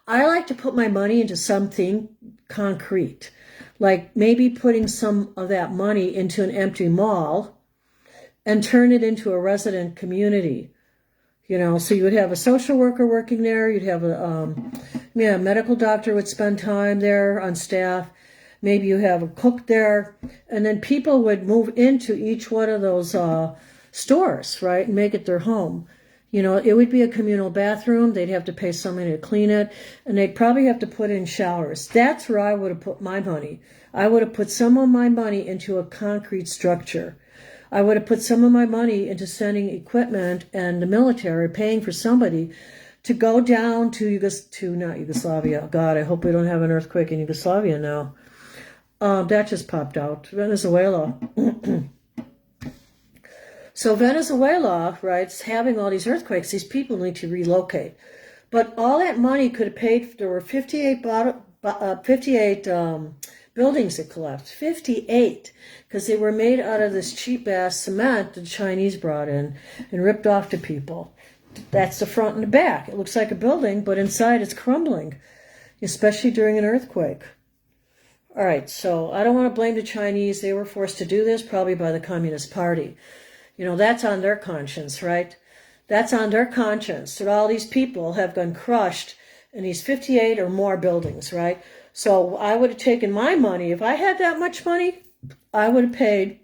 I like to put my money into something concrete, like maybe putting some of that money into an empty mall and turn it into a resident community. So you would have a social worker working there. You'd have a medical doctor would spend time there on staff. Maybe you have a cook there. And then people would move into each one of those stores, right, and make it their home. It would be a communal bathroom. They'd have to pay somebody to clean it. And they'd probably have to put in showers. That's where I would have put my money. I would have put some of my money into a concrete structure. I would have put some of my money into sending equipment and the military, paying for somebody to go down to not Yugoslavia. God, I hope we don't have an earthquake in Yugoslavia now. That just popped out. Venezuela. So Venezuela, right, is having all these earthquakes. These people need to relocate. But all that money could have paid, there were 58 buildings that collapsed. 58, because they were made out of this cheap-ass cement the Chinese brought in and ripped off to people. That's the front and the back. It looks like a building, but inside it's crumbling, especially during an earthquake. All right, so I don't want to blame the Chinese. They were forced to do this, probably by the Communist Party. That's on their conscience, right? That's on their conscience that all these people have been crushed in these 58 or more buildings, right? So I would have taken my money. If I had that much money, I would have paid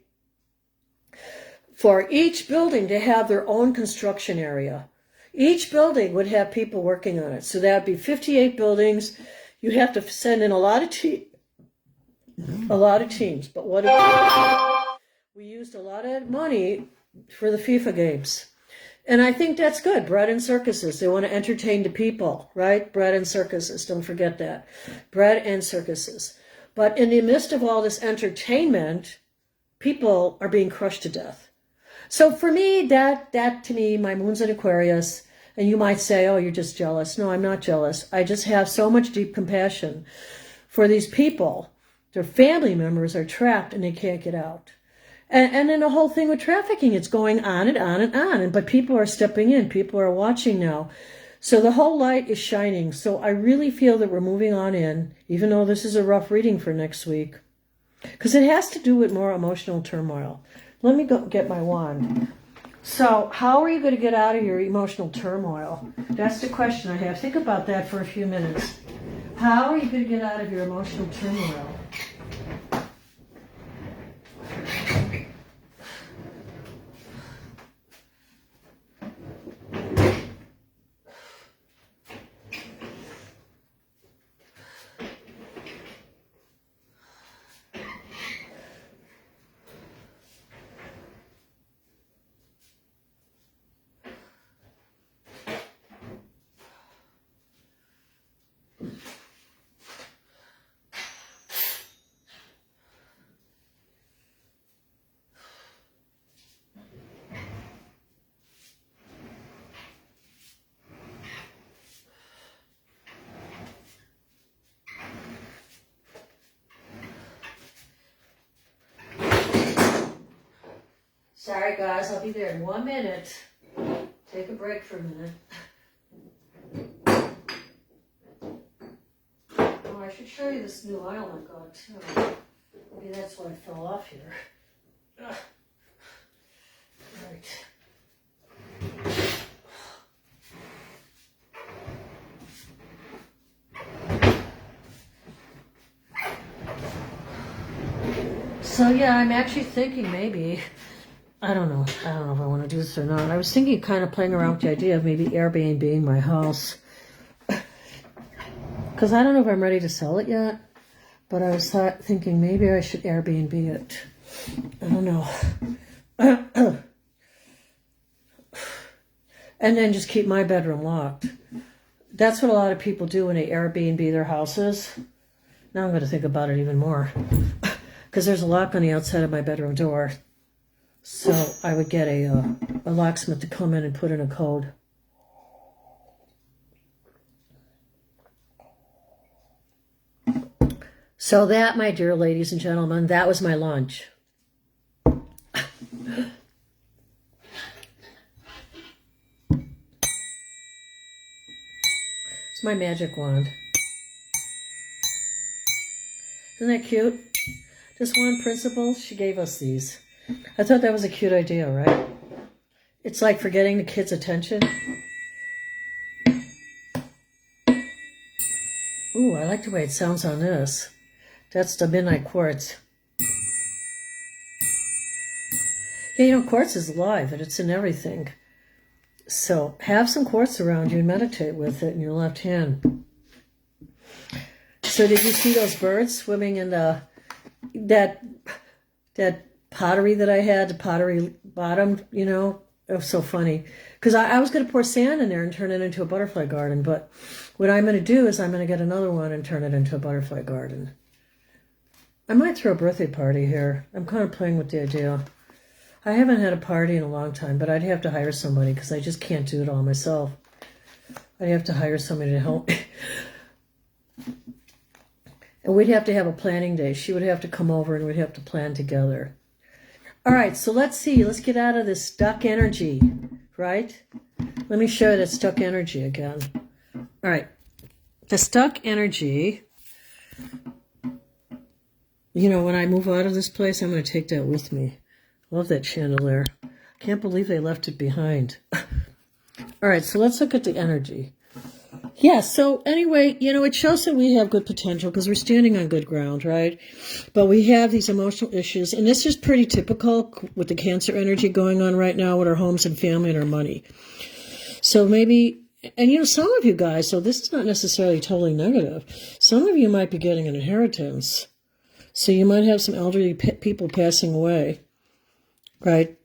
for each building to have their own construction area. Each building would have people working on it. So that would be 58 buildings. You'd have to send in a lot of teams. But what we used a lot of money for the FIFA games. And I think that's good. Bread and circuses. They want to entertain the people, right? Bread and circuses. Don't forget that. Bread and circuses. But in the midst of all this entertainment, people are being crushed to death. So for me, that to me, my moon's in Aquarius. And you might say, oh, you're just jealous. No, I'm not jealous. I just have so much deep compassion for these people. Their family members are trapped and they can't get out. And then the whole thing with trafficking, it's going on and on and on. But people are stepping in. People are watching now. So the whole light is shining. So I really feel that we're moving on in, even though this is a rough reading for next week. Because it has to do with more emotional turmoil. Let me go get my wand. So how are you going to get out of your emotional turmoil? That's the question I have. Think about that for a few minutes. How are you going to get out of your emotional turmoil? Sorry, guys, I'll be there in 1 minute. Take a break for a minute. Oh, I should show you this new oil I got, too. Maybe that's why I fell off here. Ugh. Right. So yeah, I'm actually thinking maybe, I don't know if I want to do this or not. I was thinking kind of playing around with the idea of maybe Airbnb my house. Because I don't know if I'm ready to sell it yet. But I was thinking maybe I should Airbnb it. I don't know. And then just keep my bedroom locked. That's what a lot of people do when they Airbnb their houses. Now I'm going to think about it even more. Because there's a lock on the outside of my bedroom door. So I would get a locksmith to come in and put in a code. So that, my dear ladies and gentlemen, that was my lunch. It's my magic wand. Isn't that cute? Just one principle, she gave us these. I thought that was a cute idea, right? It's like for getting the kids' attention. Ooh, I like the way it sounds on this. That's the midnight quartz. Yeah, you know, quartz is alive and it's in everything. So have some quartz around you and meditate with it in your left hand. So did you see those birds swimming in that pottery that I had, the pottery bottom, you know? It was so funny. Because I was going to pour sand in there and turn it into a butterfly garden. But what I'm going to do is I'm going to get another one and turn it into a butterfly garden. I might throw a birthday party here. I'm kind of playing with the idea. I haven't had a party in a long time, but I'd have to hire somebody because I just can't do it all myself. I'd have to hire somebody to help me. And we'd have to have a planning day. She would have to come over and we'd have to plan together. All right, so let's see. Let's get out of this stuck energy, right? Let me show you that stuck energy again. All right. The stuck energy, you know, when I move out of this place, I'm going to take that with me. Love that chandelier. Can't believe they left it behind. All right, so let's look at the energy. Yeah, so anyway, you know, it shows that we have good potential because we're standing on good ground, right? But we have these emotional issues, and this is pretty typical with the Cancer energy going on right now with our homes and family and our money. So maybe, and you know, some of you guys, so this is not necessarily totally negative. Some of you might be getting an inheritance. So you might have some elderly people passing away, right?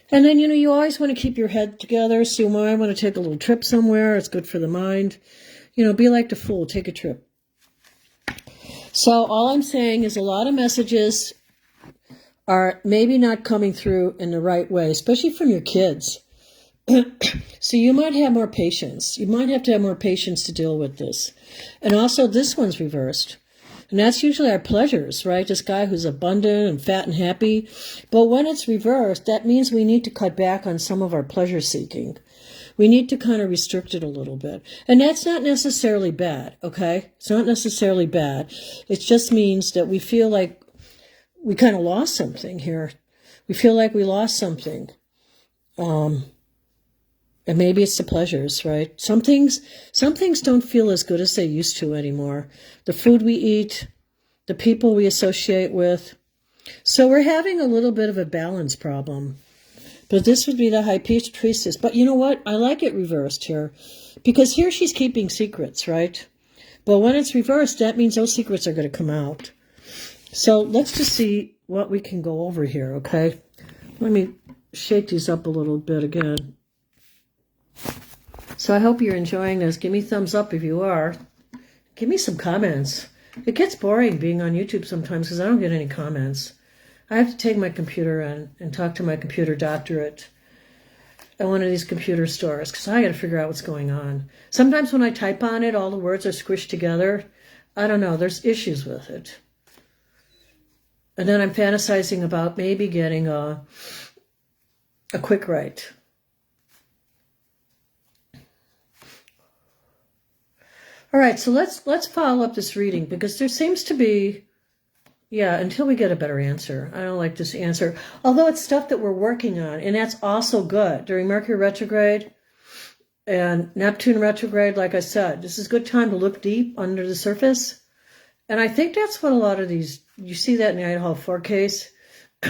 And then, you know, you always want to keep your head together. So you might want to take a little trip somewhere. It's good for the mind. You know, be like the fool. Take a trip. So all I'm saying is a lot of messages are maybe not coming through in the right way, especially from your kids. So you might have more patience. You might have to have more patience to deal with this. And also this one's reversed. And that's usually our pleasures, right? This guy who's abundant and fat and happy. But when it's reversed, that means we need to cut back on some of our pleasure seeking. We need to kind of restrict it a little bit. And that's not necessarily bad, okay? It's not necessarily bad. It just means that we feel like we kind of lost something here. We feel like we lost something. And maybe it's the pleasures, right? Some things don't feel as good as they used to anymore. The food we eat, the people we associate with. So we're having a little bit of a balance problem. But this would be the high priestess. But you know what? I like it reversed here. Because here she's keeping secrets, right? But when it's reversed, that means those secrets are going to come out. So let's just see what we can go over here, okay? Let me shake these up a little bit again. So I hope you're enjoying this. Give me thumbs up if you are. Give me some comments. It gets boring being on YouTube sometimes because I don't get any comments. I have to take my computer and talk to my computer doctor at one of these computer stores because I got to figure out what's going on. Sometimes when I type on it, all the words are squished together. I don't know. There's issues with it. And then I'm fantasizing about maybe getting a quick write. All right, so let's follow up this reading because there seems to be, yeah, until we get a better answer. I don't like this answer, although it's stuff that we're working on, and that's also good. During Mercury retrograde and Neptune retrograde, like I said, this is a good time to look deep under the surface. And I think that's what a lot of these, you see that in the Idaho 4 case,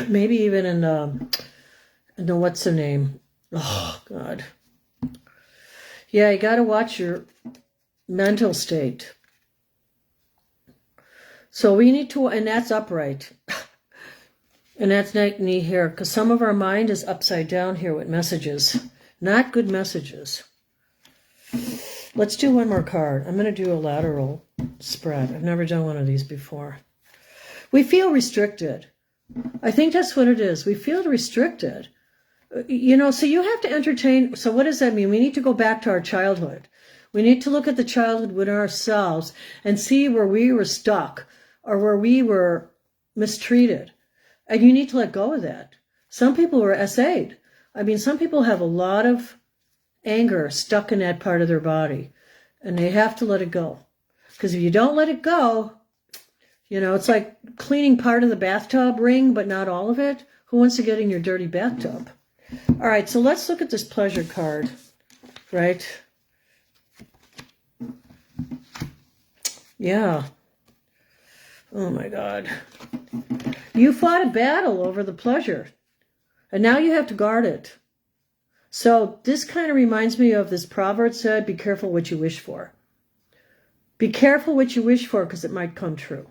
maybe even in the what's the name? Oh, God. Yeah, you got to watch your mental state. So we need to, and that's upright. And that's not knee here, because some of our mind is upside down here with messages. Not good messages. Let's do one more card. I'm going to do a lateral spread. I've never done one of these before. We feel restricted. I think that's what it is. We feel restricted. You know, so you have to entertain. So what does that mean? We need to go back to our childhood. We need to look at the childhood within ourselves and see where we were stuck or where we were mistreated. And you need to let go of that. Some people were SA'd. I mean, some people have a lot of anger stuck in that part of their body, and they have to let it go. Because if you don't let it go, you know, it's like cleaning part of the bathtub ring, but not all of it. Who wants to get in your dirty bathtub? All right, so let's look at this pleasure card, right? Yeah. Oh, my God. You fought a battle over the pleasure, and now you have to guard it. So this kind of reminds me of this proverb said, be careful what you wish for. Be careful what you wish for, because it might come true.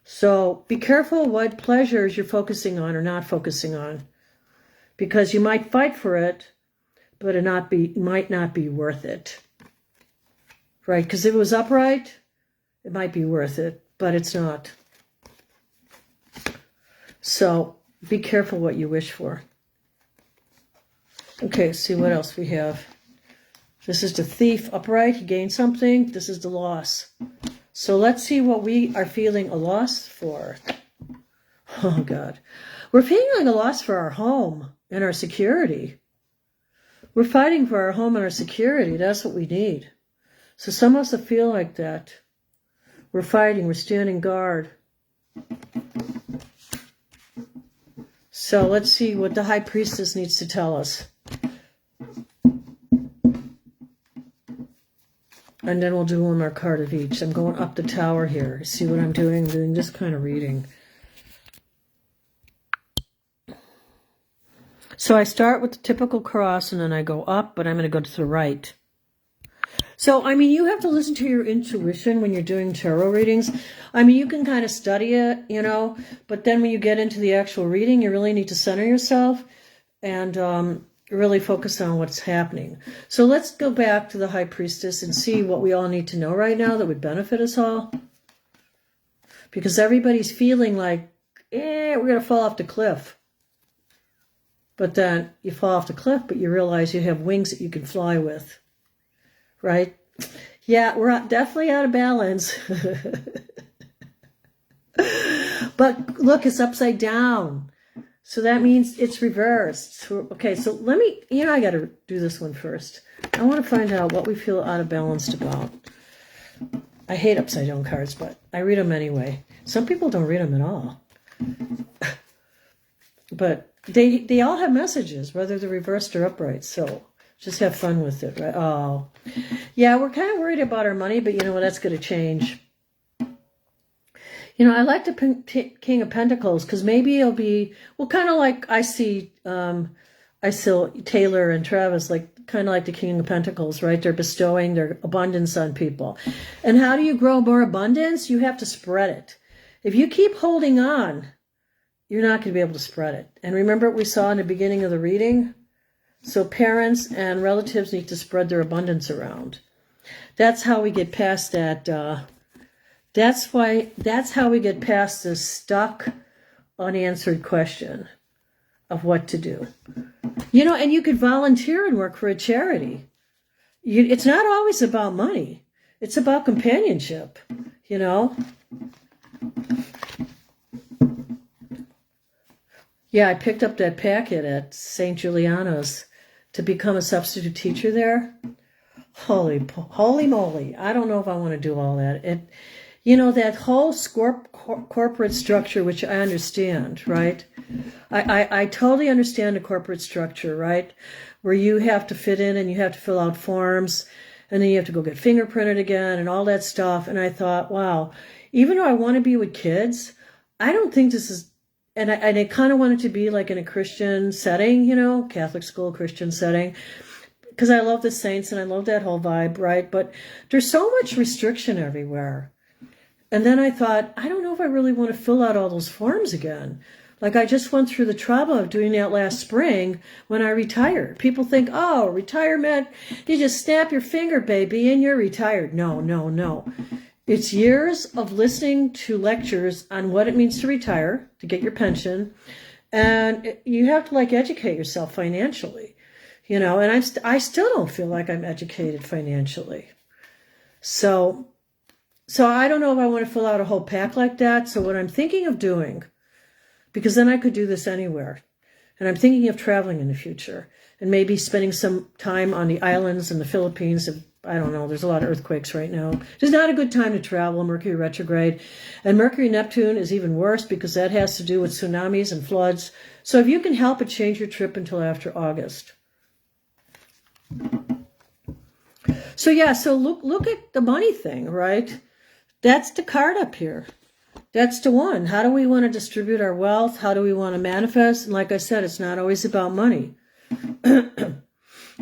So be careful what pleasures you're focusing on or not focusing on, because you might fight for it, but it might not be worth it. Right? Because if it was upright, it might be worth it, but it's not. So be careful what you wish for. Okay, see what else we have. This is the thief upright. He gained something. This is the loss. So let's see what we are feeling a loss for. Oh, God. We're feeling a loss for our home and our security. We're fighting for our home and our security. That's what we need. So some of us feel like that. We're fighting. We're standing guard. So let's see what the High Priestess needs to tell us. And then we'll do one more card of each. I'm going up the tower here. See what I'm doing? I'm doing this kind of reading. So I start with the typical cross and then I go up, but I'm going to go to the right. So, I mean, you have to listen to your intuition when you're doing tarot readings. I mean, you can kind of study it, you know, but then when you get into the actual reading, you really need to center yourself and really focus on what's happening. So let's go back to the High Priestess and see what we all need to know right now that would benefit us all. Because everybody's feeling like, we're going to fall off the cliff. But then you fall off the cliff, but you realize you have wings that you can fly with. Right? Yeah, we're definitely out of balance. But look, it's upside down. So that means it's reversed. Okay, so let me, I got to do this one first. I want to find out what we feel out of balance about. I hate upside down cards, but I read them anyway. Some people don't read them at all. But they all have messages, whether they're reversed or upright. So just have fun with it, right? Oh, yeah, we're kind of worried about our money, but you know what? That's going to change. I like the King of Pentacles because maybe it'll be, well, kind of like I see Taylor and Travis, like kind of like the King of Pentacles, right? They're bestowing their abundance on people. And how do you grow more abundance? You have to spread it. If you keep holding on, you're not going to be able to spread it. And remember what we saw in the beginning of the reading? So parents and relatives need to spread their abundance around. That's how we get past that. That's how we get past this stuck, unanswered question of what to do. And you could volunteer and work for a charity. It's not always about money. It's about companionship, Yeah, I picked up that packet at St. Juliana's to become a substitute teacher there. Holy moly. I don't know if I want to do all that. That whole corporate structure, which I understand, right? I totally understand the corporate structure, right? Where you have to fit in and you have to fill out forms and then you have to go get fingerprinted again and all that stuff. And I thought, wow, even though I want to be with kids, I don't think this is and I kind of want it to be like in a Christian setting, Catholic school, Christian setting, because I love the saints and I love that whole vibe, right? But there's so much restriction everywhere. And then I thought, I don't know if I really want to fill out all those forms again. Like I just went through the trouble of doing that last spring when I retired. People think, oh, retirement, you just snap your finger, baby, and you're retired. No, no, no. It's years of listening to lectures on what it means to retire, to get your pension. And you have to like educate yourself financially, and I still don't feel like I'm educated financially. So I don't know if I want to fill out a whole pack like that. So what I'm thinking of doing, because then I could do this anywhere, and I'm thinking of traveling in the future and maybe spending some time on the islands in the Philippines. I don't know, there's a lot of earthquakes right now. It's not a good time to travel, Mercury retrograde. And Mercury-Neptune is even worse because that has to do with tsunamis and floods. So if you can help it, change your trip until after August. So yeah, so look at the money thing, right? That's the card up here. That's the one. How do we want to distribute our wealth? How do we want to manifest? And like I said, it's not always about money.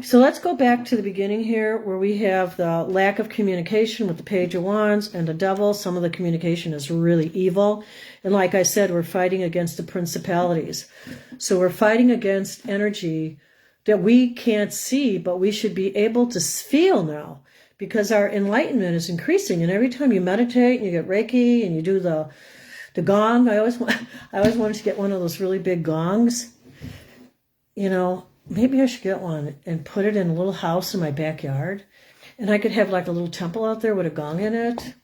So let's go back to the beginning here where we have the lack of communication with the Page of Wands and the Devil. Some of the communication is really evil. And like I said, we're fighting against the principalities. So we're fighting against energy that we can't see, but we should be able to feel now because our enlightenment is increasing. And every time you meditate and you get Reiki and you do the gong, I always wanted to get one of those really big gongs, Maybe I should get one and put it in a little house in my backyard. And I could have like a little temple out there with a gong in it.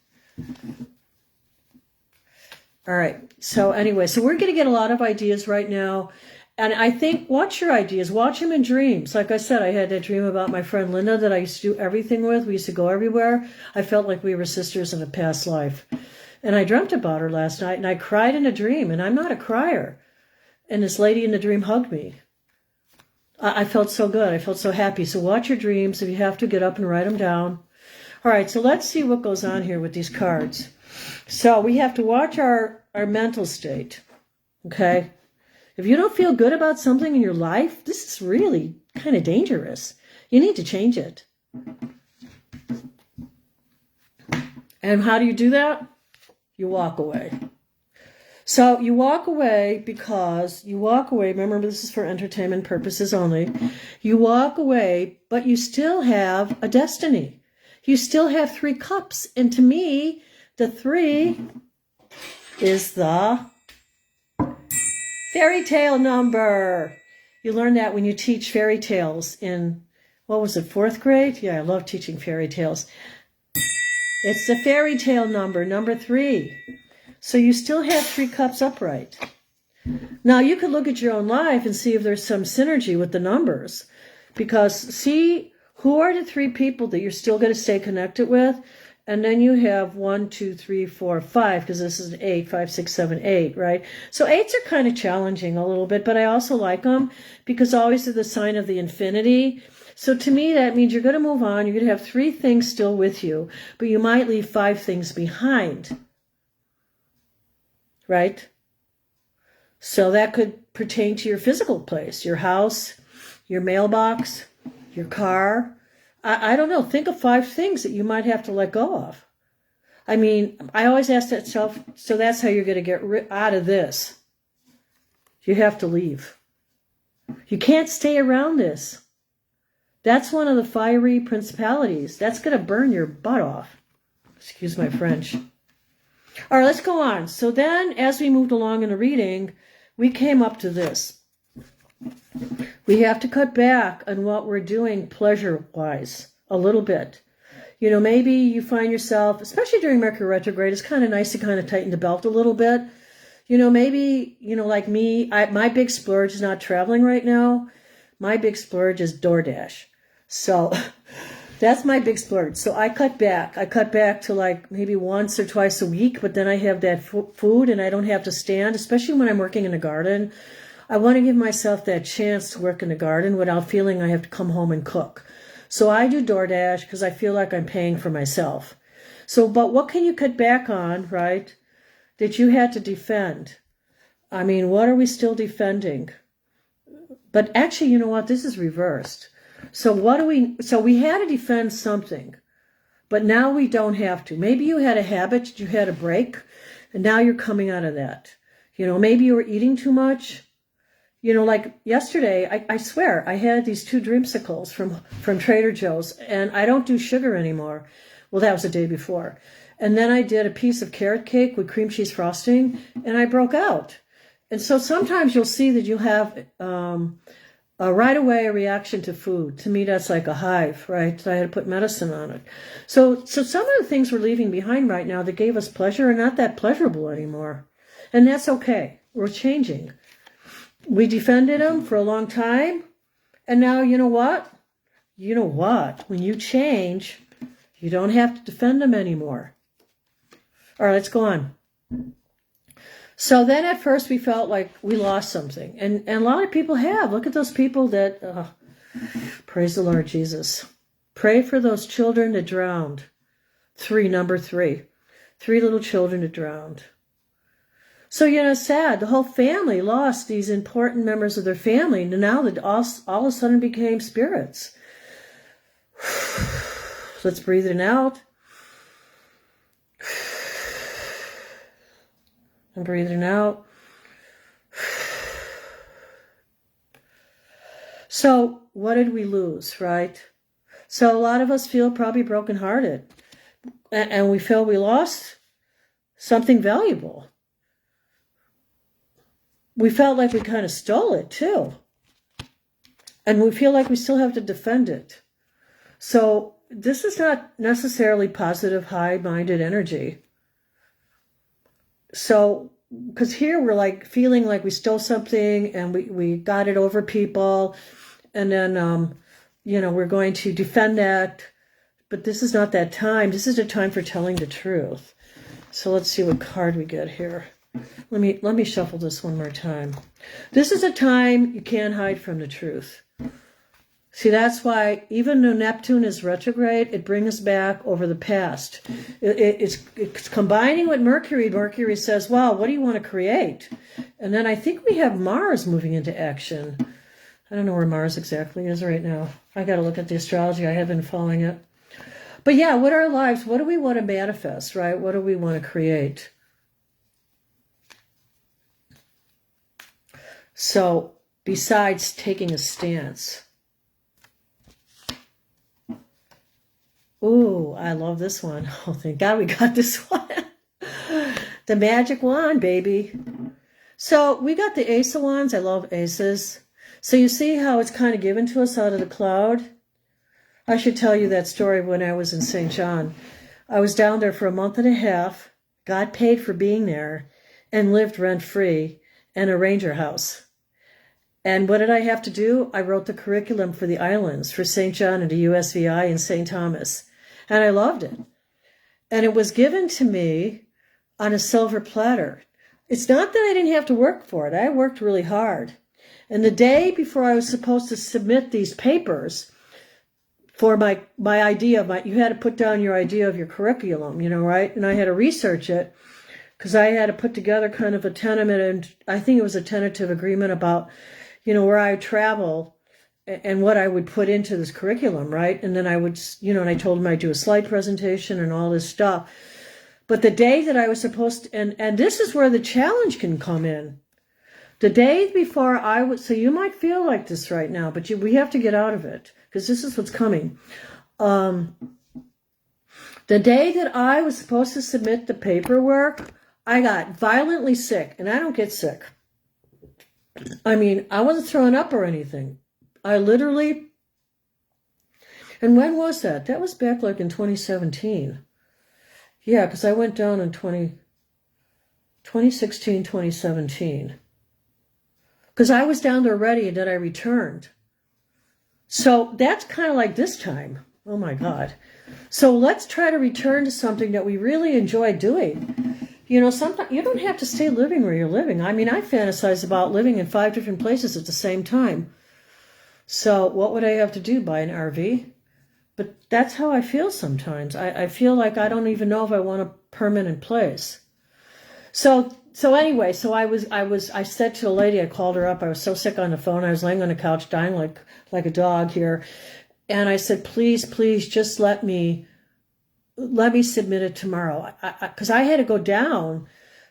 All right. So anyway, so we're going to get a lot of ideas right now. And I think, watch your ideas. Watch them in dreams. Like I said, I had that dream about my friend Linda that I used to do everything with. We used to go everywhere. I felt like we were sisters in a past life. And I dreamt about her last night. And I cried in a dream. And I'm not a crier. And this lady in the dream hugged me. I felt so good. I felt so happy. So watch your dreams. If you have to, get up and write them down. All right, so let's see what goes on here with these cards. So we have to watch our mental state, okay? If you don't feel good about something in your life, this is really kind of dangerous. You need to change it. And how do you do that? You walk away. So you walk away remember this is for entertainment purposes only. You walk away, but you still have a destiny. You still have 3 cups. And to me, the 3 is the fairy tale number. You learn that when you teach fairy tales in, 4th grade? Yeah, I love teaching fairy tales. It's the fairy tale number 3. So you still have 3 cups upright. Now you could look at your own life and see if there's some synergy with the numbers. Because see who are the 3 people that you're still going to stay connected with. And then you have 1, 2, 3, 4, 5, because this is an 8, 5, 6, 7, 8, right? So 8s are kind of challenging a little bit, but I also like them because always they're the sign of the infinity. So to me, that means you're going to move on. You're going to have 3 things still with you, but you might leave 5 things behind. Right? So that could pertain to your physical place, your house, your mailbox, your car. I don't know. Think of 5 things that you might have to let go of. I mean, I always ask that self, so that's how you're going to get out of this. You have to leave. You can't stay around this. That's one of the fiery principalities. That's going to burn your butt off. Excuse my French. All right, let's go on. So then, as we moved along in the reading, we came up to this. We have to cut back on what we're doing pleasure-wise a little bit. Maybe you find yourself, especially during Mercury retrograde, it's kind of nice to kind of tighten the belt a little bit. Maybe, like me, my big splurge is not traveling right now. My big splurge is DoorDash. So that's my big splurge. So I cut back. I cut back to like maybe once or twice a week, but then I have that food and I don't have to stand, especially when I'm working in the garden. I want to give myself that chance to work in the garden without feeling I have to come home and cook. So I do DoorDash because I feel like I'm paying for myself. So, but what can you cut back on, right, that you had to defend? I mean, what are we still defending? But actually, you know what? This is reversed. So we had to defend something, but now we don't have to. Maybe you had a habit, you had a break, and now you're coming out of that. Maybe you were eating too much. Like yesterday, I swear, I had these 2 dreamsicles from Trader Joe's, and I don't do sugar anymore. Well, that was the day before. And then I did a piece of carrot cake with cream cheese frosting, and I broke out. And so sometimes you'll see that you have right away a reaction to food. To me, that's like a hive, right? So I had to put medicine on it. So some of the things we're leaving behind right now that gave us pleasure are not that pleasurable anymore. And that's okay. We're changing. We defended them for a long time. And now, you know what? You know what? When you change, you don't have to defend them anymore. All right, let's go on. So then at first we felt like we lost something. And a lot of people have. Look at those people that, praise the Lord Jesus. Pray for those children that drowned. Number 3. 3 little children that drowned. So, it's sad. The whole family lost these important members of their family. And now that all of a sudden became spirits. Let's breathe it out. And breathing out. So what did we lose, right? So a lot of us feel probably brokenhearted. And we feel we lost something valuable. We felt like we kind of stole it too. And we feel like we still have to defend it. So this is not necessarily positive, high-minded energy. So, because here we're like feeling like we stole something and we got it over people. And then, we're going to defend that. But this is not that time. This is a time for telling the truth. So let's see what card we get here. Let me shuffle this one more time. This is a time you can't hide from the truth. See, that's why even though Neptune is retrograde, it brings us back over the past. It's combining with Mercury. Mercury says, well, what do you want to create? And then I think we have Mars moving into action. I don't know where Mars exactly is right now. I got to look at the astrology. I have been following it. But yeah, what are our lives? What do we want to manifest, right? What do we want to create? So besides taking a stance. Ooh, I love this one. Oh, thank God we got this one. The magic wand, baby. So we got the Ace of Wands. I love aces. So you see how it's kind of given to us out of the cloud? I should tell you that story when I was in St. John. I was down there for a month and a half, got paid for being there, and lived rent-free in a ranger house. And what did I have to do? I wrote the curriculum for the islands, for St. John and the USVI and St. Thomas. And I loved it. And it was given to me on a silver platter. It's not that I didn't have to work for it. I worked really hard. And the day before I was supposed to submit these papers for my idea, you had to put down your idea of your curriculum, right? And I had to research it because I had to put together kind of a tentative, and I think it was a tentative agreement about where I would travel and what I would put into this curriculum, right? And then I would, and I told him I'd do a slide presentation and all this stuff. But the day that I was supposed to, and this is where the challenge can come in. The day before so you might feel like this right now, but we have to get out of it because this is what's coming. The day that I was supposed to submit the paperwork, I got violently sick, and I don't get sick. I mean, I wasn't throwing up or anything. I literally, and when was that? That was back like in 2017. Yeah, because I went down in 2016, 2017. Because I was down there ready and then I returned. So that's kind of like this time. Oh my God. So let's try to return to something that we really enjoy doing. Sometimes you don't have to stay living where you're living. I mean, I fantasize about living in 5 different places at the same time. So what would I have to do? Buy an RV? But that's how I feel sometimes. I feel like I don't even know if I want a permanent place. So So anyway, I said to the lady, I called her up. I was so sick on the phone. I was laying on the couch dying like a dog here. And I said, please, please, just let me submit it tomorrow. Because I had to go down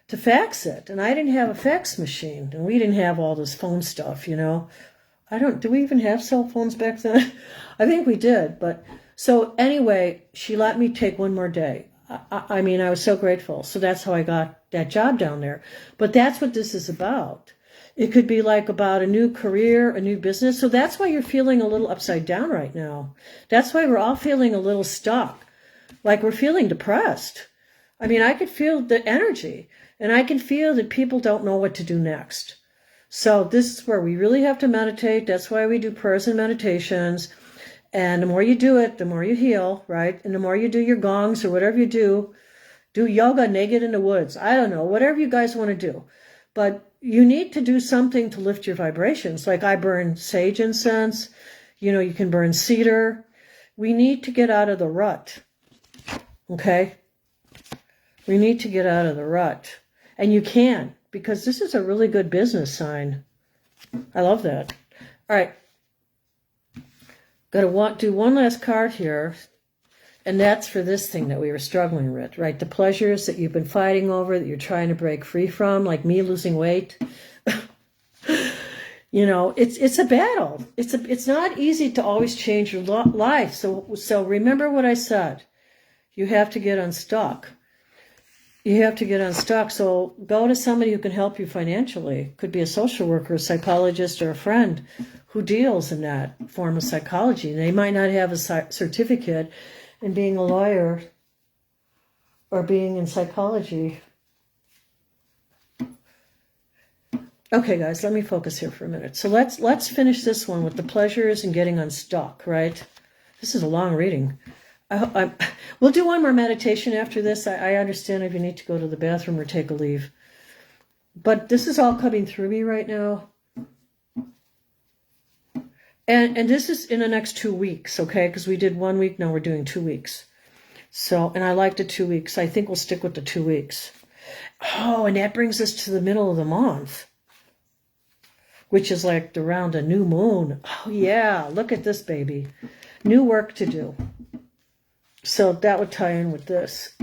to fax it. And I didn't have a fax machine. And we didn't have all this phone stuff, you know. Do we even have cell phones back then? I think we did. But so anyway, she let me take one more day. I mean, I was so grateful. So that's how I got that job down there. But that's what this is about. It could be like about a new career, a new business. So that's why you're feeling a little upside down right now. That's why we're all feeling a little stuck. Like we're feeling depressed. I mean, I could feel the energy. And I can feel that people don't know what to do next. So this is where we really have to meditate. That's why we do prayers and meditations. And the more you do it, the more you heal, right? And the more you do your gongs or whatever you do yoga naked in the woods. I don't know, whatever you guys want to do. But you need to do something to lift your vibrations. Like I burn sage incense. You know, you can burn cedar. We need to get out of the rut. Okay? We need to get out of the rut. And you can, because this is a really good business sign. I love that. All right. Got to do one last card here, and that's for this thing that we were struggling with, right? The pleasures that you've been fighting over, that you're trying to break free from, like me losing weight. You know, it's a battle. It's not easy to always change your life. So remember what I said. You have to get unstuck. You have to get unstuck. So go to somebody who can help you financially. Could be a social worker, a psychologist, or a friend who deals in that form of psychology. They might not have a certificate in being a lawyer or being in psychology. Okay, guys, let me focus here for a minute. So let's finish this one with the pleasures and getting unstuck, right? This is a long reading. We'll do one more meditation after this. I understand if you need to go to the bathroom or take a leave. But this is all coming through me right now. And this is in the next 2 weeks, okay? Because we did 1 week, now we're doing 2 weeks. So, and I like the 2 weeks. I think we'll stick with the 2 weeks. Oh, and that brings us to the middle of the month, which is like around a new moon. Oh, yeah, look at this, baby. New work to do. So that would tie in with this.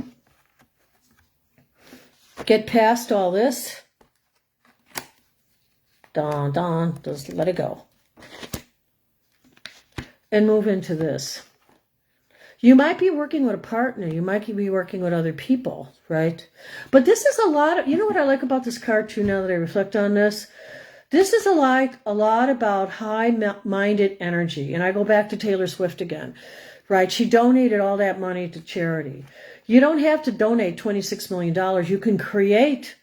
Get past all this. Just let it go. And move into this. You might be working with a partner. You might be working with other people, right? But this is a lot of, you know what I like about this card too, now that I reflect on this? This is a lot about high-minded energy. And I go back to Taylor Swift again, right? She donated all that money to charity. You don't have to donate $26 million. You can create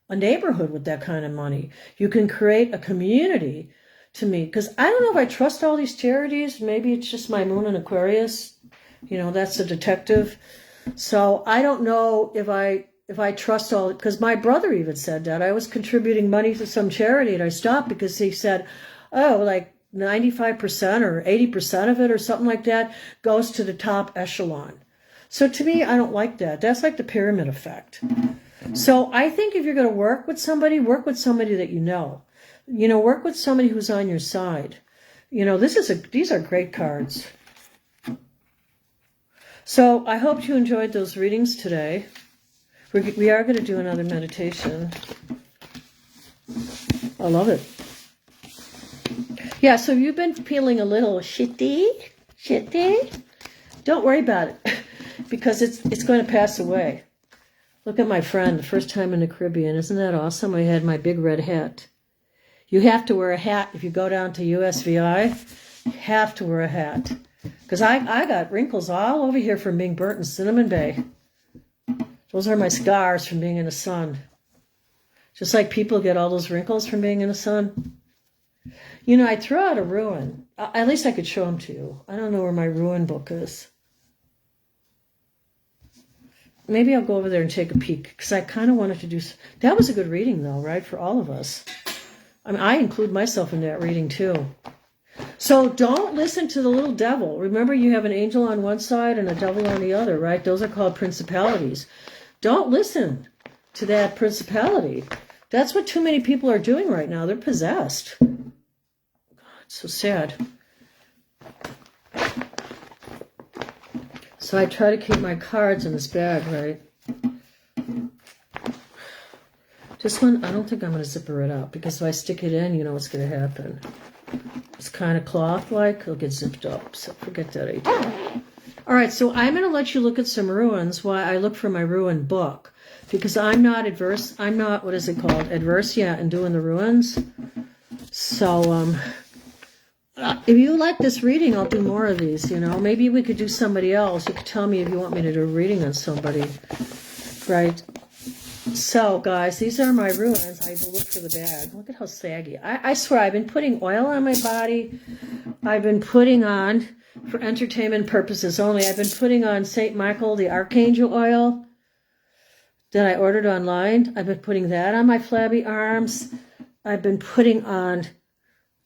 a neighborhood with that kind of money. You can create a community to me. Because I don't know if I trust all these charities. Maybe it's just my moon in Aquarius. You know, that's a detective. So I don't know if I trust all, because my brother even said that. I was contributing money to some charity and I stopped because he said, oh, like 95% or 80% of it or something like that goes to the top echelon. So to me, I don't like that. That's like the pyramid effect. So I think if you're going to work with somebody that you know. You know, work with somebody who's on your side. You know, these are great cards. So I hope you enjoyed those readings today. We are going to do another meditation. I love it. Yeah, so you've been feeling a little shitty, don't worry about it, because it's going to pass away. Look at my friend, the first time in the Caribbean. Isn't that awesome? I had my big red hat. You have to wear a hat if you go down to USVI. You have to wear a hat. Because I got wrinkles all over here from being burnt in Cinnamon Bay. Those are my scars from being in the sun. Just like people get all those wrinkles from being in the sun. You know, I threw out a ruin. At least I could show them to you. I don't know where my ruin book is. Maybe I'll go over there and take a peek. Because I kind of wanted to do... That was a good reading, though, right? For all of us. I mean, I include myself in that reading, too. So don't listen to the little devil. Remember, you have an angel on one side and a devil on the other, right? Those are called principalities. Don't listen to that principality. That's what too many people are doing right now. They're possessed. God, it's so sad. So I try to keep my cards in this bag, right? This one, I don't think I'm going to zipper it up, because if I stick it in, you know what's going to happen. It's kind of cloth-like. It'll get zipped up, so forget that idea. All right, so I'm going to let you look at some ruins while I look for my ruin book, because I'm not adverse. I'm not, what is it called, adverse yet in doing the ruins. So if you like this reading, I'll do more of these, you know. Maybe we could do somebody else. You could tell me if you want me to do a reading on somebody, right? So, guys, these are my ruins. I will look for the bag. Look at how saggy. I swear, I've been putting oil on my body. I've been putting on, for entertainment purposes only, I've been putting on St. Michael, the Archangel oil that I ordered online. I've been putting that on my flabby arms. I've been putting on,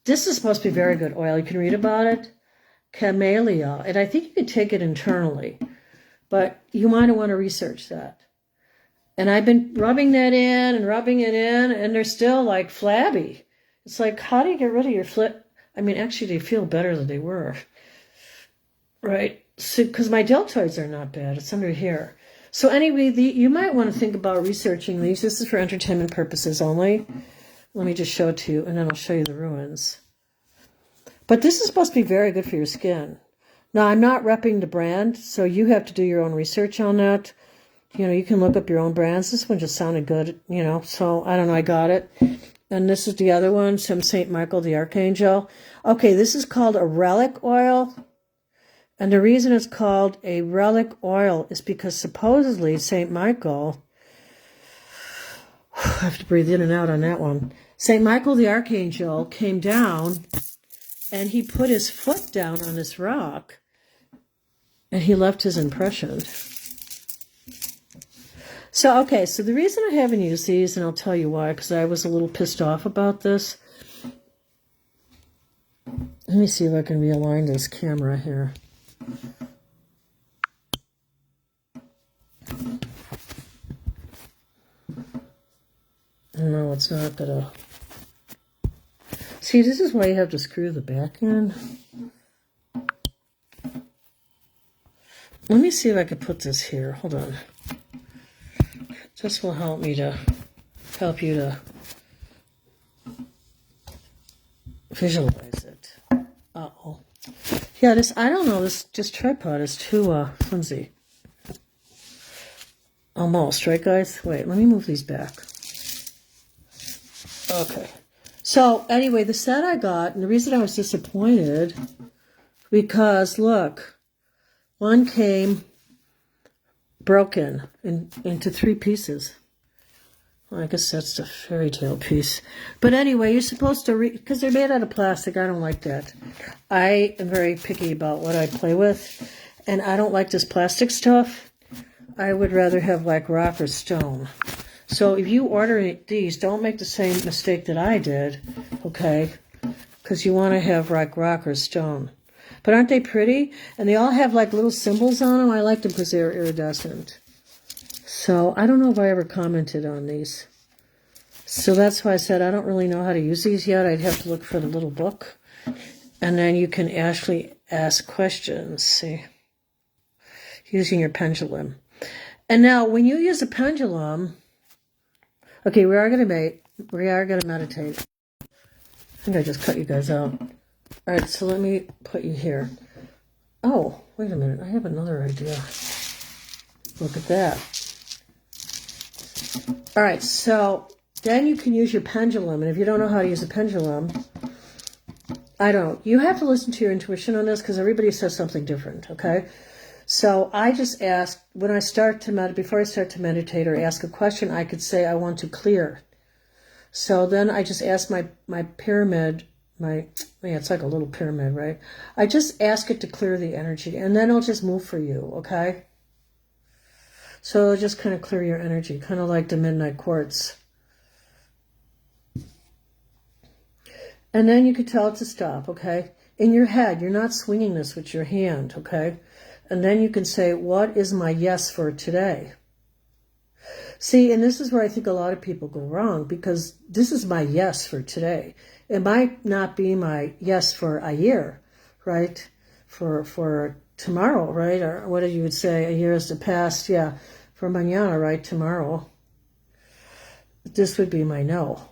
this is supposed to be very good oil. You can read about it. Camellia. And I think you can take it internally. But you might want to research that. And I've been rubbing that in and rubbing it in, and they're still like flabby. It's like, how do you get rid of your flip? I mean, actually, they feel better than they were. Right? So, because my deltoids are not bad. It's under here. So anyway, you might want to think about researching these. This is for entertainment purposes only. Let me just show it to you, and then I'll show you the ruins. But this is supposed to be very good for your skin. Now, I'm not repping the brand, so you have to do your own research on that. You know, you can look up your own brands. This one just sounded good, you know, so I don't know, I got it. And this is the other one, some St. Michael the Archangel. Okay, this is called a relic oil. And the reason it's called a relic oil is because supposedly St. Michael, I have to breathe in and out on that one. St. Michael the Archangel came down and he put his foot down on this rock and he left his impression. So, okay, so the reason I haven't used these, and I'll tell you why, because I was a little pissed off about this. Let me see if I can realign this camera here. No, it's not gonna. See, this is why you have to screw the back in. Let me see if I can put this here. Hold on. This will help you to visualize it. Uh-oh. Yeah, I don't know, this tripod is too flimsy. Almost, right, guys? Wait, let me move these back. Okay. So, anyway, the set I got, and the reason I was disappointed, because, look, one came broken into 3 pieces. Well, I guess that's the fairy tale piece. But anyway, you're supposed to because they're made out of plastic. I don't like that. I am very picky about what I play with, and I don't like this plastic stuff. I would rather have like rock or stone. So if you order these, don't make the same mistake that I did, okay? Because you want to have like rock or stone. But aren't they pretty? And they all have like little symbols on them. I like them because they're iridescent. So I don't know if I ever commented on these. So that's why I said I don't really know how to use these yet. I'd have to look for the little book. And then you can actually ask questions, see, using your pendulum. And now when you use a pendulum, okay, we are going to meditate. I think I just cut you guys out. All right, so let me put you here. Oh, wait a minute. I have another idea. Look at that. All right, so then you can use your pendulum. And if you don't know how to use a pendulum, you have to listen to your intuition on this because everybody says something different, okay? So I just ask, when I start to meditate, before I start to meditate or ask a question, I could say I want to clear. So then I just ask my pyramid, it's like a little pyramid, right? I just ask it to clear the energy, and then it'll just move for you, okay? So it'll just kind of clear your energy, kind of like the midnight quartz. And then you could tell it to stop, okay? In your head, you're not swinging this with your hand, okay? And then you can say, what is my yes for today? See, and this is where I think a lot of people go wrong, because this is my yes for today. It might not be my yes for a year, right? For tomorrow, right? Or what you would say, a year is the past, yeah. For mañana, right? Tomorrow. This would be my no.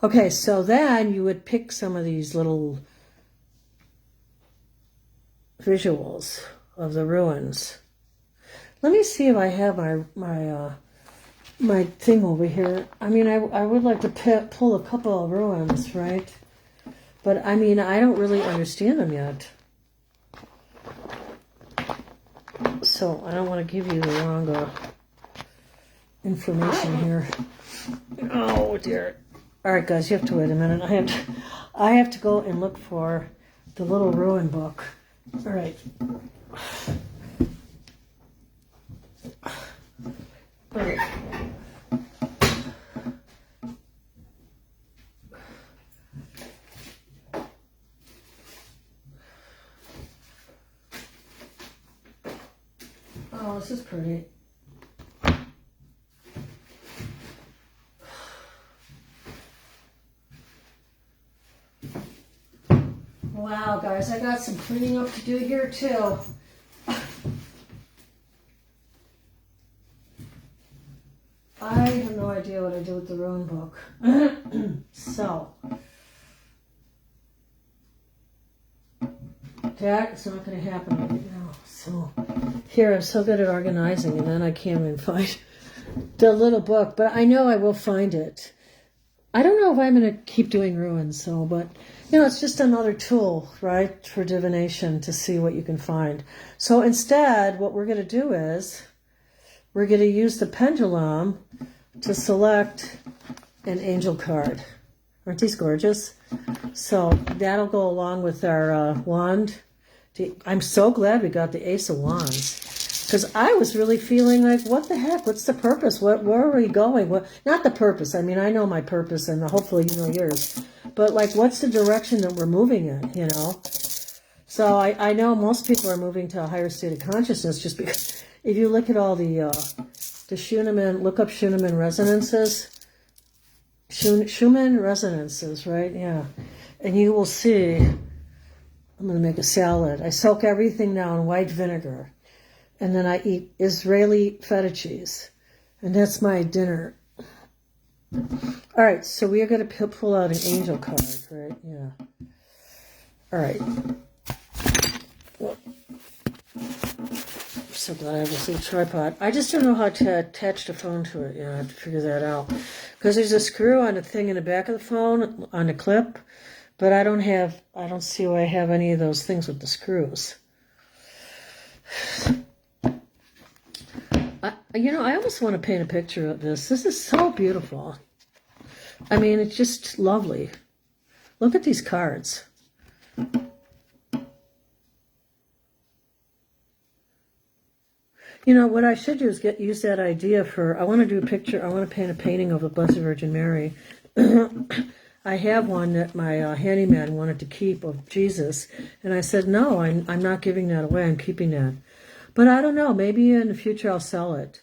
Okay, so then you would pick some of these little visuals of the ruins. Let me see if I have my thing over here. I mean, I would like to pull a couple of ruins, right? But I mean, I don't really understand them yet. So I don't want to give you the wrong information here. Oh dear. All right, guys, you have to wait a minute. I have to go and look for the little ruin book. All right. All right. Oh, this is pretty. Wow, guys, I got some cleaning up to do here, too. I have no idea what I do with the ruin book. So, that is not going to happen right now. So, here, I'm so good at organizing, and then I can't even find the little book. But I know I will find it. I don't know if I'm going to keep doing ruins, but, it's just another tool, right, for divination to see what you can find. So instead, what we're going to do is we're going to use the pendulum to select an angel card. Aren't these gorgeous? So that'll go along with our wand. I'm so glad we got the Ace of Wands. Because I was really feeling like, what the heck? What's the purpose? Where are we going? Not the purpose. I mean, I know my purpose, and hopefully you know yours. But, what's the direction that we're moving in, So I know most people are moving to a higher state of consciousness, just because if you look at all the Schumann, look up Schumann resonances. Schumann resonances, right? Yeah. And you will see, I'm going to make a salad. I soak everything now in white vinegar. And then I eat Israeli feta cheese. And that's my dinner. All right, so we are going to pull out an angel card, right? Yeah. All right. Well, I'm so glad I have this little tripod. I just don't know how to attach the phone to it. I have to figure that out. Because there's a screw on the thing in the back of the phone, on the clip. But I don't see why I have any of those things with the screws. I almost want to paint a picture of this. This is so beautiful. I mean, it's just lovely. Look at these cards. What I should do is use that idea for, I want to do a picture, I want to paint a painting of the Blessed Virgin Mary. I have one that my handyman wanted to keep of Jesus. And I said, no, I'm not giving that away. I'm keeping that. But I don't know. Maybe in the future I'll sell it.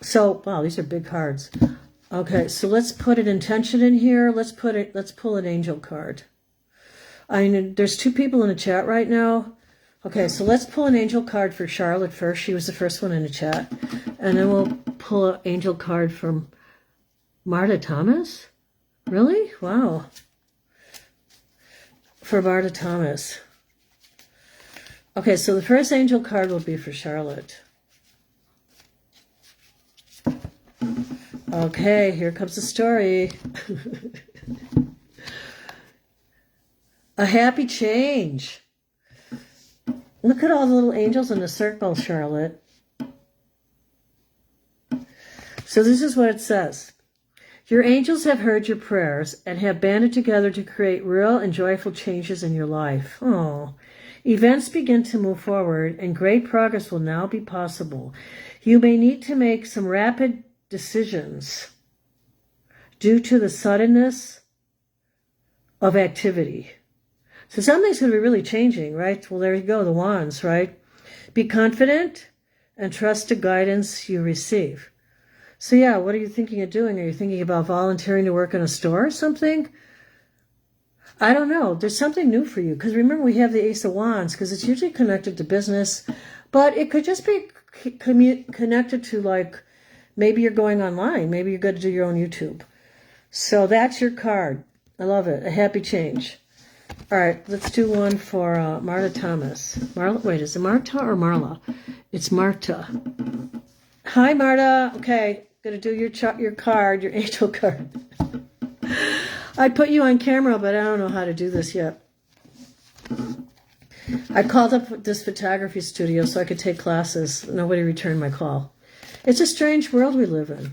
So, wow, these are big cards. Okay, so let's put an intention in here. Let's pull an angel card. There's 2 people in the chat right now. Okay, so let's pull an angel card for Charlotte first. She was the first one in the chat. And then we'll pull an angel card from Marta Thomas. Really? Wow. For Marta Thomas. Okay, so the first angel card will be for Charlotte. Okay, here comes the story. A happy change. Look at all the little angels in the circle, Charlotte. So this is what it says. Your angels have heard your prayers and have banded together to create real and joyful changes in your life. Oh. Events begin to move forward, and great progress will now be possible. You may need to make some rapid decisions due to the suddenness of activity. So something's going to be really changing, right? Well, there you go, the wands, right? Be confident and trust the guidance you receive. So yeah, what are you thinking of doing? Are you thinking about volunteering to work in a store or something? I don't know. There's something new for you. Because remember, we have the Ace of Wands, because it's usually connected to business. But it could just be connected to, like, maybe you're going online. Maybe you're going to do your own YouTube. So that's your card. I love it. A happy change. All right, let's do one for Marta Thomas. Wait, is it Marta or Marla? It's Marta. Hi, Marta. Okay, going to do your card, your angel card. I put you on camera, but I don't know how to do this yet. I called up this photography studio so I could take classes. Nobody returned my call. It's a strange world we live in.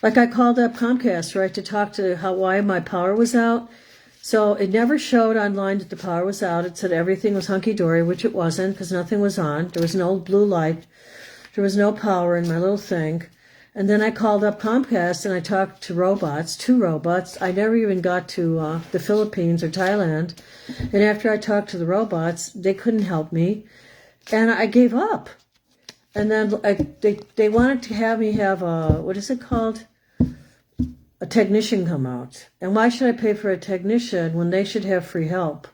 Like I called up Comcast, right, to talk to why my power was out. So it never showed online that the power was out. It said everything was hunky-dory, which it wasn't, because nothing was on. There was no blue light. There was no power in my little thing. And then I called up Comcast and I talked to two robots. I never even got to the Philippines or Thailand. And after I talked to the robots, they couldn't help me. And I gave up. And then they wanted to have me have what is it called? A technician come out. And why should I pay for a technician when they should have free help?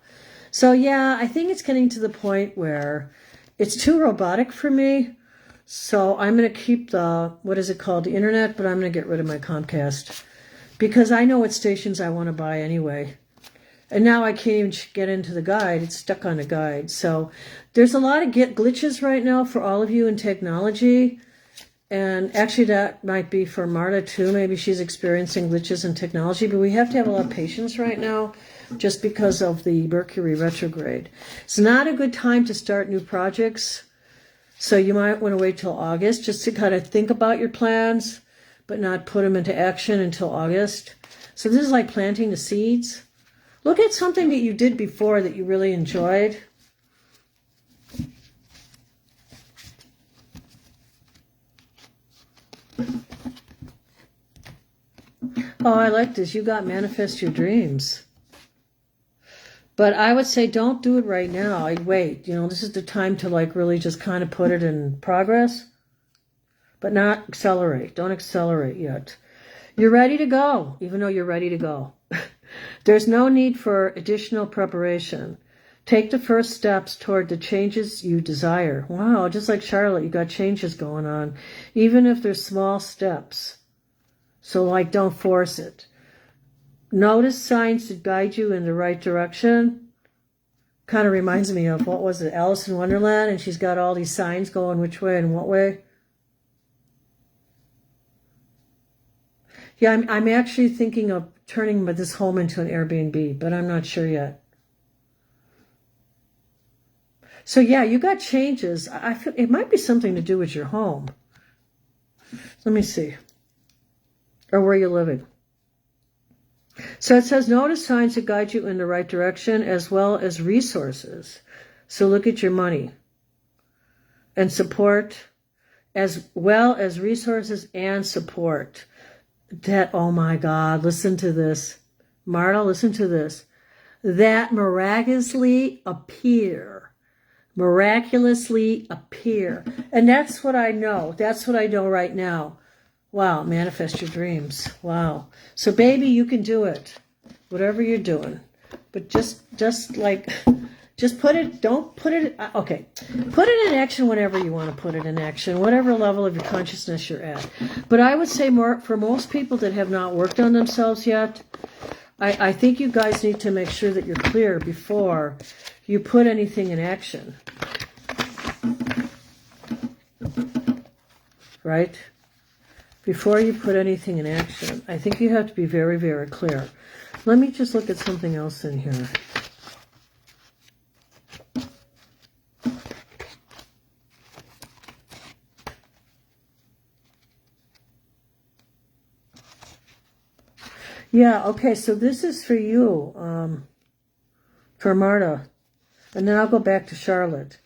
So yeah, I think it's getting to the point where it's too robotic for me. So I'm going to keep the, what is it called, the internet, but I'm going to get rid of my Comcast because I know what stations I want to buy anyway. And now I can't even get into the guide. It's stuck on the guide. So there's a lot of glitches right now for all of you in technology. And actually that might be for Marta too. Maybe she's experiencing glitches in technology, but we have to have a lot of patience right now just because of the Mercury retrograde. It's not a good time to start new projects. So you might want to wait till August just to kind of think about your plans, but not put them into action until August. So this is like planting the seeds. Look at something that you did before that you really enjoyed. Oh, I like this. You got manifest your dreams. But I would say don't do it right now. I'd wait. You know, this is the time to like really just kind of put it in progress, but not accelerate. Don't accelerate yet. You're ready to go, even though you're ready to go. There's no need for additional preparation. Take the first steps toward the changes you desire. Wow, just like Charlotte, you got changes going on, even if they're small steps. So like, don't force it. Notice signs that guide you in the right direction. Kind of reminds me of, what was it, Alice in Wonderland? And she's got all these signs going which way and what way. Yeah, I'm actually thinking of turning this home into an Airbnb, but I'm not sure yet. So yeah, you got changes. I feel it might be something to do with your home. Let me see. Or where you're living. So it says, notice signs that guide you in the right direction as well as resources. So look at your money and support as well as resources and support. That, oh my God, listen to this. Marta, listen to this. That miraculously appear. Miraculously appear. And that's what I know. That's what I know right now. Wow, manifest your dreams. Wow. So baby, you can do it. Whatever you're doing. But just put it, don't put it, okay. Put it in action whenever you want to put it in action, whatever level of your consciousness you're at. But I would say for most people that have not worked on themselves yet, I think you guys need to make sure that you're clear before you put anything in action. Right? Before you put anything in action, I think you have to be very, very clear. Let me just look at something else in here. Yeah, okay, so this is for you, for Marta. And then I'll go back to Charlotte.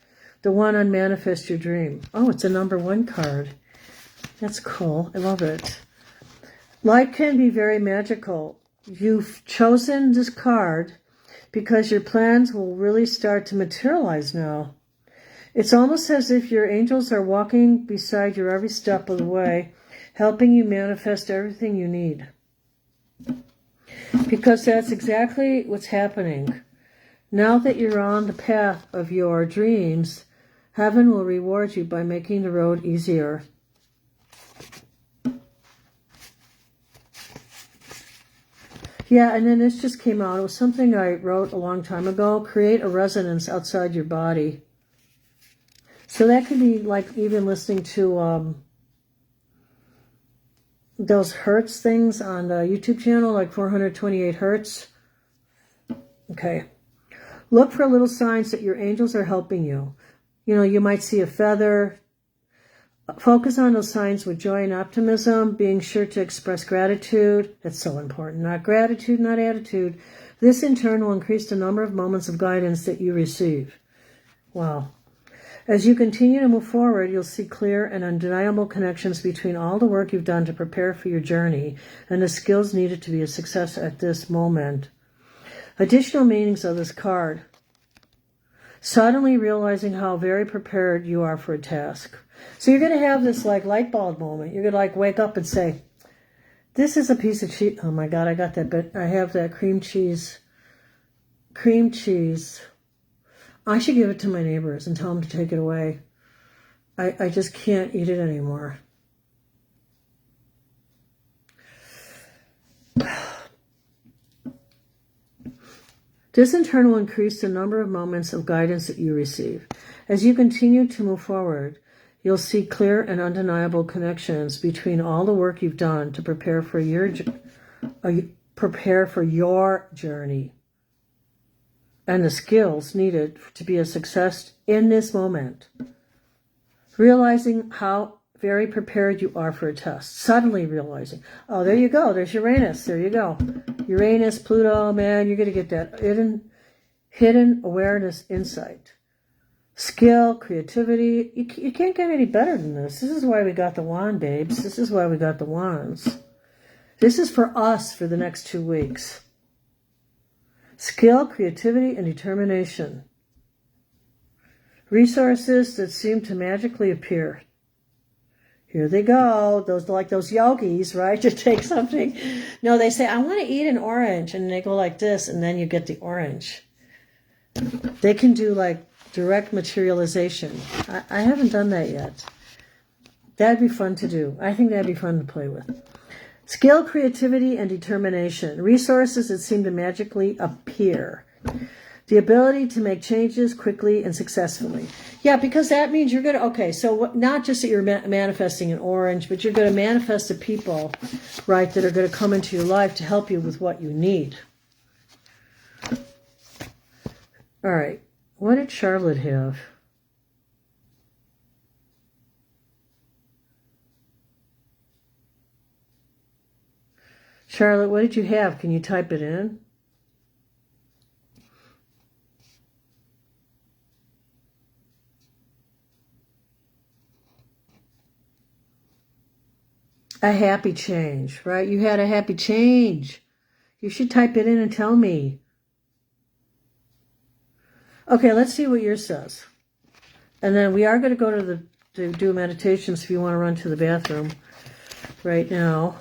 The one on Manifest Your Dream. Oh, it's a #1 card. That's cool. I love it. Life can be very magical. You've chosen this card because your plans will really start to materialize now. It's almost as if your angels are walking beside you every step of the way, helping you manifest everything you need. Because that's exactly what's happening. Now that you're on the path of your dreams, heaven will reward you by making the road easier. Yeah, and then this just came out. It was something I wrote a long time ago. Create a resonance outside your body. So that could be like even listening to those hertz things on the YouTube channel, like 428 hertz. Okay. Look for little signs that your angels are helping you. You know, you might see a feather. Focus on those signs with joy and optimism, being sure to express gratitude. That's so important. Not gratitude, not attitude. This in turn will increase the number of moments of guidance that you receive. Wow. As you continue to move forward, you'll see clear and undeniable connections between all the work you've done to prepare for your journey and the skills needed to be a success at this moment. Additional meanings of this card. Suddenly realizing how very prepared you are for a task. So you're going to have this like light bulb moment. You're going to like wake up and say, this is a piece of cheese. Oh my God, I got that bit. I have that cream cheese. Cream cheese. I should give it to my neighbors and tell them to take it away. I just can't eat it anymore. This in turn will increase the number of moments of guidance that you receive. As you continue to move forward, you'll see clear and undeniable connections between all the work you've done to prepare for your journey and the skills needed to be a success in this moment. Realizing how very prepared you are for a test. Suddenly realizing, oh, there you go. There's Uranus. There you go. Uranus, Pluto, man, you're going to get that hidden awareness insight. Skill, creativity. You can't get any better than this. This is why we got the wand, babes. This is why we got the wands. This is for us for the next 2 weeks. Skill, creativity, and determination. Resources that seem to magically appear. Here they go. Those like those yogis, right? Just take something. No, they say, I want to eat an orange. And they go like this, and then you get the orange. They can do like direct materialization. I haven't done that yet. That'd be fun to do. I think that'd be fun to play with. Skill, creativity, and determination. Resources that seem to magically appear. The ability to make changes quickly and successfully. Yeah, because that means you're going to, okay, so not just that you're manifesting an orange, but you're going to manifest the people, right, that are going to come into your life to help you with what you need. All right, what did Charlotte have? Charlotte, what did you have? Can you type it in? A happy change, right? You had a happy change. You should type it in and tell me. Okay, let's see what yours says. And then we are going to go to do meditations if you want to run to the bathroom right now.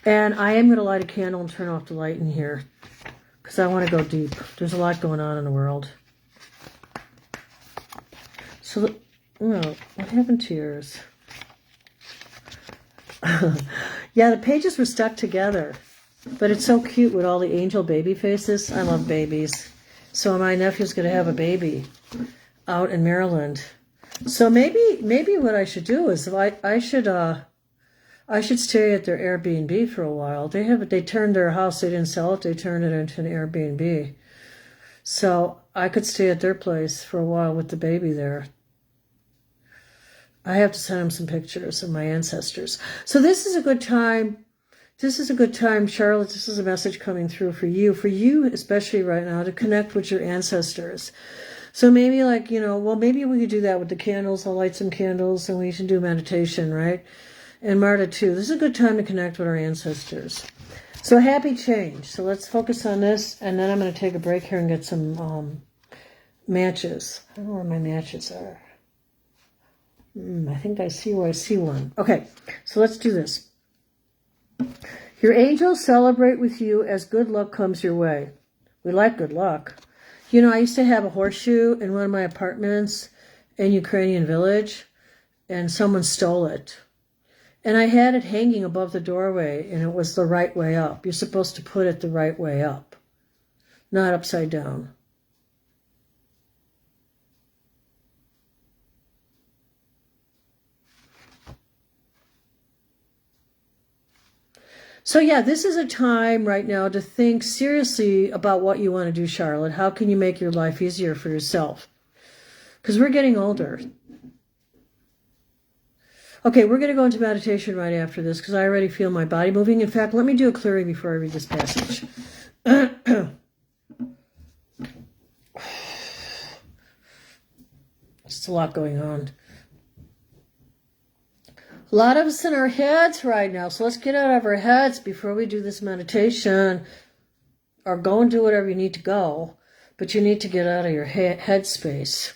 And I am going to light a candle and turn off the light in here because I want to go deep. There's a lot going on in the world. So, what happened to yours? Yeah, the pages were stuck together. But it's so cute with all the angel baby faces. I love babies. So my nephew's going to have a baby out in Maryland. So maybe what I should do is I should stay at their Airbnb for a while. They turned their house, they didn't sell it, they turned it into an Airbnb. So I could stay at their place for a while with the baby there. I have to send them some pictures of my ancestors. So this is a good time. This is a good time, Charlotte. This is a message coming through for you especially right now, to connect with your ancestors. So maybe maybe we could do that with the candles. I'll light some candles and we can do meditation, right? And Marta too. This is a good time to connect with our ancestors. So happy change. So let's focus on this, and then I'm going to take a break here and get some matches. I don't know where my matches are. I think I see where I see one. Okay, so let's do this. Your angels celebrate with you as good luck comes your way. We like good luck. You know, I used to have a horseshoe in one of my apartments in Ukrainian village, and someone stole it. And I had it hanging above the doorway, and it was the right way up. You're supposed to put it the right way up, not upside down. So yeah, this is a time right now to think seriously about what you want to do, Charlotte. How can you make your life easier for yourself? Because we're getting older. Okay, we're going to go into meditation right after this because I already feel my body moving. In fact, let me do a clearing before I read this passage. Just a lot going on. A lot of us in our heads right now, so let's get out of our heads before we do this meditation, or go and do whatever you need to go, but you need to get out of your head space.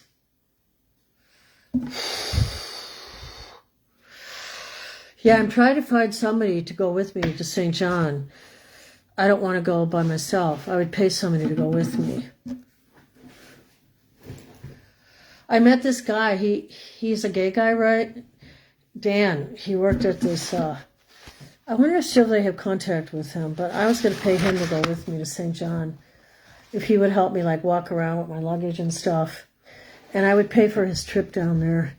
Yeah, I'm trying to find somebody to go with me to St. John. I don't want to go by myself. I would pay somebody to go with me. I met this guy. He's a gay guy, right? Dan, he worked at this, I wonder if still they have contact with him, but I was going to pay him to go with me to St. John, if he would help me like walk around with my luggage and stuff, and I would pay for his trip down there,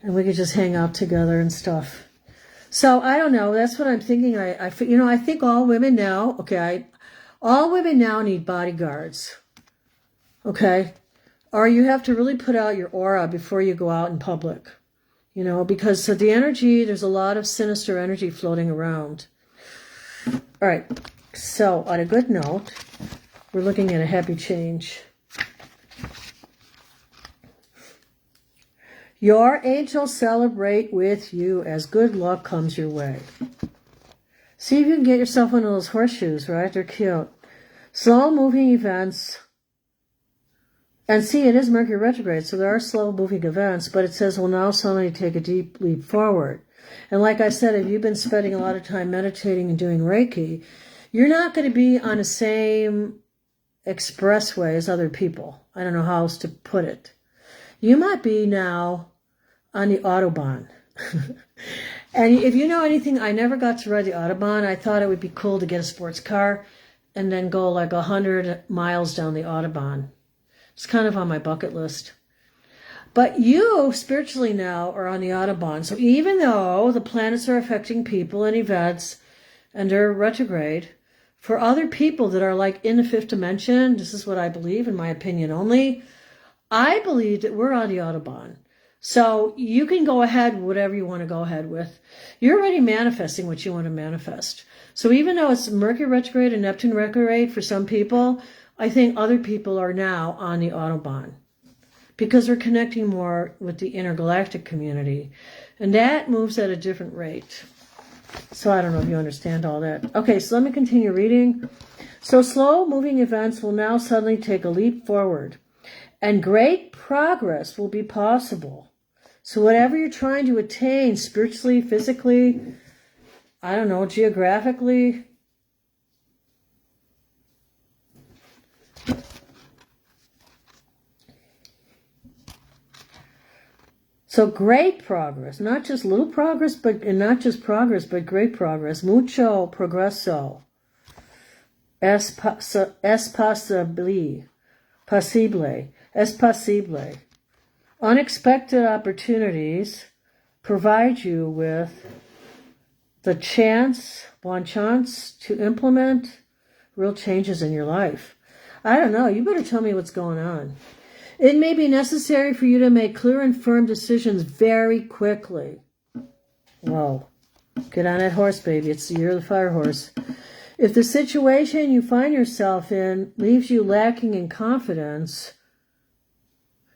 and we could just hang out together and stuff. So I don't know, that's what I'm thinking. I think all women now, all women now need bodyguards, okay? Or you have to really put out your aura before you go out in public. You know, because of the energy, there's a lot of sinister energy floating around. All right, so on a good note, we're looking at a happy change. Your angels celebrate with you as good luck comes your way. See if you can get yourself one of those horseshoes, right? They're cute. Slow-moving events. And see, it is Mercury retrograde, so there are slow-moving events, but it says, well, now suddenly take a deep leap forward. And like I said, if you've been spending a lot of time meditating and doing Reiki, you're not going to be on the same expressway as other people. I don't know how else to put it. You might be now on the Autobahn. And if you know anything, I never got to ride the Autobahn. I thought it would be cool to get a sports car and then go like 100 miles down the Autobahn. It's kind of on my bucket list. But you, spiritually now, are on the Autobahn. So even though the planets are affecting people and events and they're retrograde, for other people that are like in the fifth dimension, this is what I believe, in my opinion only, I believe that we're on the Autobahn. So you can go ahead with whatever you want to go ahead with. You're already manifesting what you want to manifest. So even though it's Mercury retrograde and Neptune retrograde for some people, I think other people are now on the Autobahn because we're connecting more with the intergalactic community. And that moves at a different rate. So I don't know if you understand all that. Okay, so let me continue reading. So slow-moving events will now suddenly take a leap forward, and great progress will be possible. So whatever you're trying to attain spiritually, physically, I don't know, geographically, so great progress, not just little progress, but great progress. Mucho progreso. Es posible. Unexpected opportunities provide you with the chance to implement real changes in your life. I don't know. You better tell me what's going on. It may be necessary for you to make clear and firm decisions very quickly. Whoa. Get on that horse, baby. It's the year of the fire horse. If the situation you find yourself in leaves you lacking in confidence,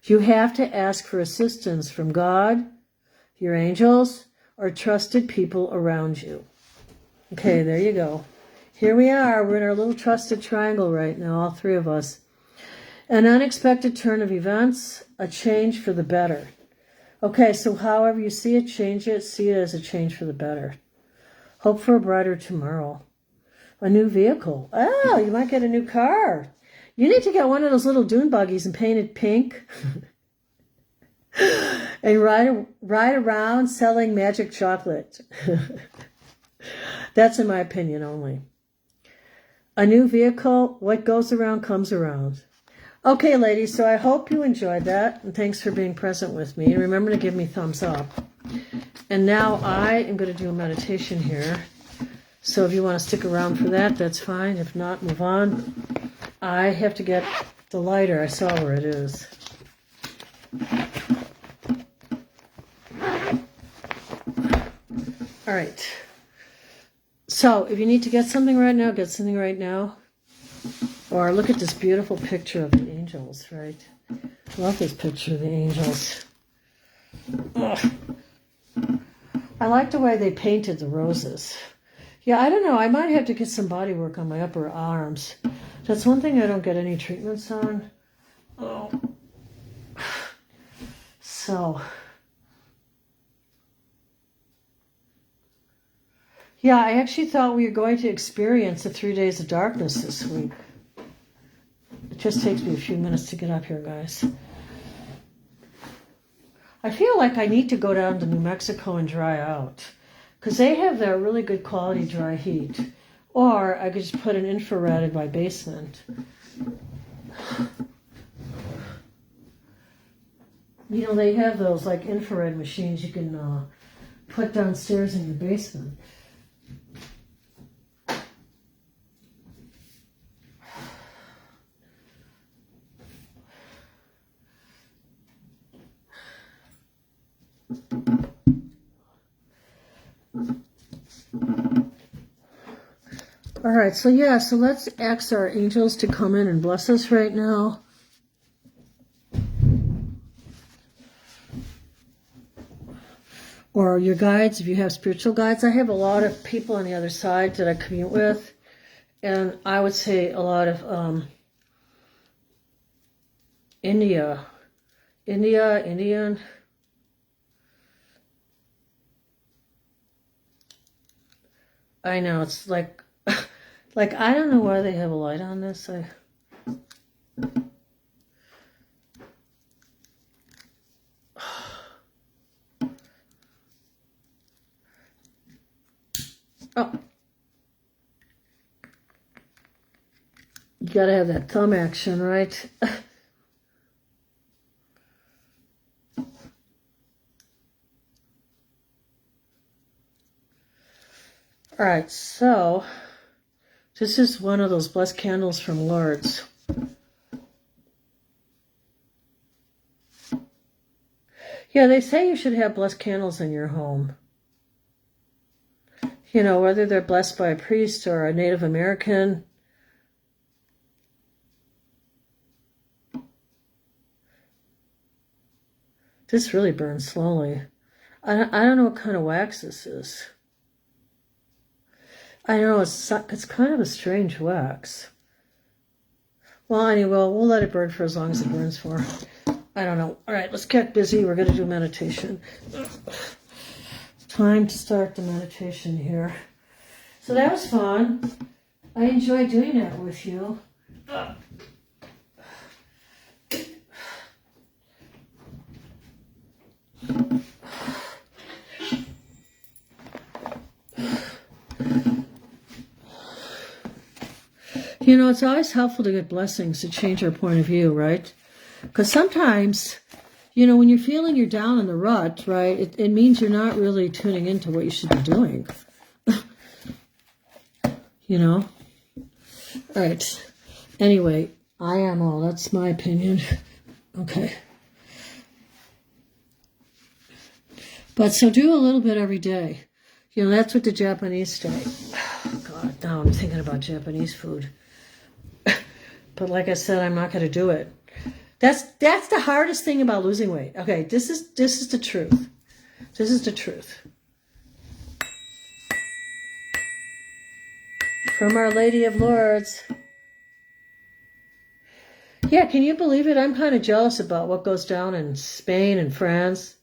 you have to ask for assistance from God, your angels, or trusted people around you. Okay, there you go. Here we are. We're in our little trusted triangle right now, all three of us. An unexpected turn of events, a change for the better. Okay, so however you see it, change it. See it as a change for the better. Hope for a brighter tomorrow. A new vehicle. Oh, you might get a new car. You need to get one of those little dune buggies and paint it pink. And ride around selling magic chocolate. That's in my opinion only. A new vehicle, what goes around comes around. Okay, ladies, so I hope you enjoyed that, and thanks for being present with me. And remember to give me thumbs up. And now I am going to do a meditation here. So if you want to stick around for that, that's fine. If not, move on. I have to get the lighter. I saw where it is. All right. So if you need to get something right now, get something right now. Or look at this beautiful picture of the angels, right? Love this picture of the angels. Ugh. I like the way they painted the roses. Yeah, I don't know. I might have to get some body work on my upper arms. That's one thing I don't get any treatments on. Oh. So. Yeah, I actually thought we were going to experience the 3 days of darkness this week. It just takes me a few minutes to get up here, guys. I feel like I need to go down to New Mexico and dry out. Because they have their really good quality dry heat. Or I could just put an infrared in my basement. You know, they have those like infrared machines you can put downstairs in your basement. All right, so yeah, so let's ask our angels to come in and bless us right now. Or your guides, if you have spiritual guides. I have a lot of people on the other side that I commute with. And I would say a lot of Indian. I know, it's like, like, I don't know why they have a light on this. Oh. You gotta have that thumb action, right? All right, so this is one of those blessed candles from Lourdes. Yeah, they say you should have blessed candles in your home. You know, whether they're blessed by a priest or a Native American. This really burns slowly. I don't know what kind of wax this is. I know it's kind of a strange wax. Well, anyway, we'll let it burn for as long as it burns for. I don't know. All right, let's get busy. We're going to do meditation. Time to start the meditation here. So that was fun. I enjoyed doing that with you. You know, it's always helpful to get blessings to change our point of view, right? Because sometimes, you know, when you're feeling you're down in the rut, right, it means you're not really tuning into what you should be doing. You know? All right. Anyway, I am all. That's my opinion. Okay. But so do a little bit every day. You know, that's what the Japanese say. Oh, God, now I'm thinking about Japanese food. But like I said, I'm not going to do it. That's the hardest thing about losing weight. Okay, this is the truth. This is the truth. From Our Lady of Lourdes. Yeah, can you believe it? I'm kind of jealous about what goes down in Spain and France.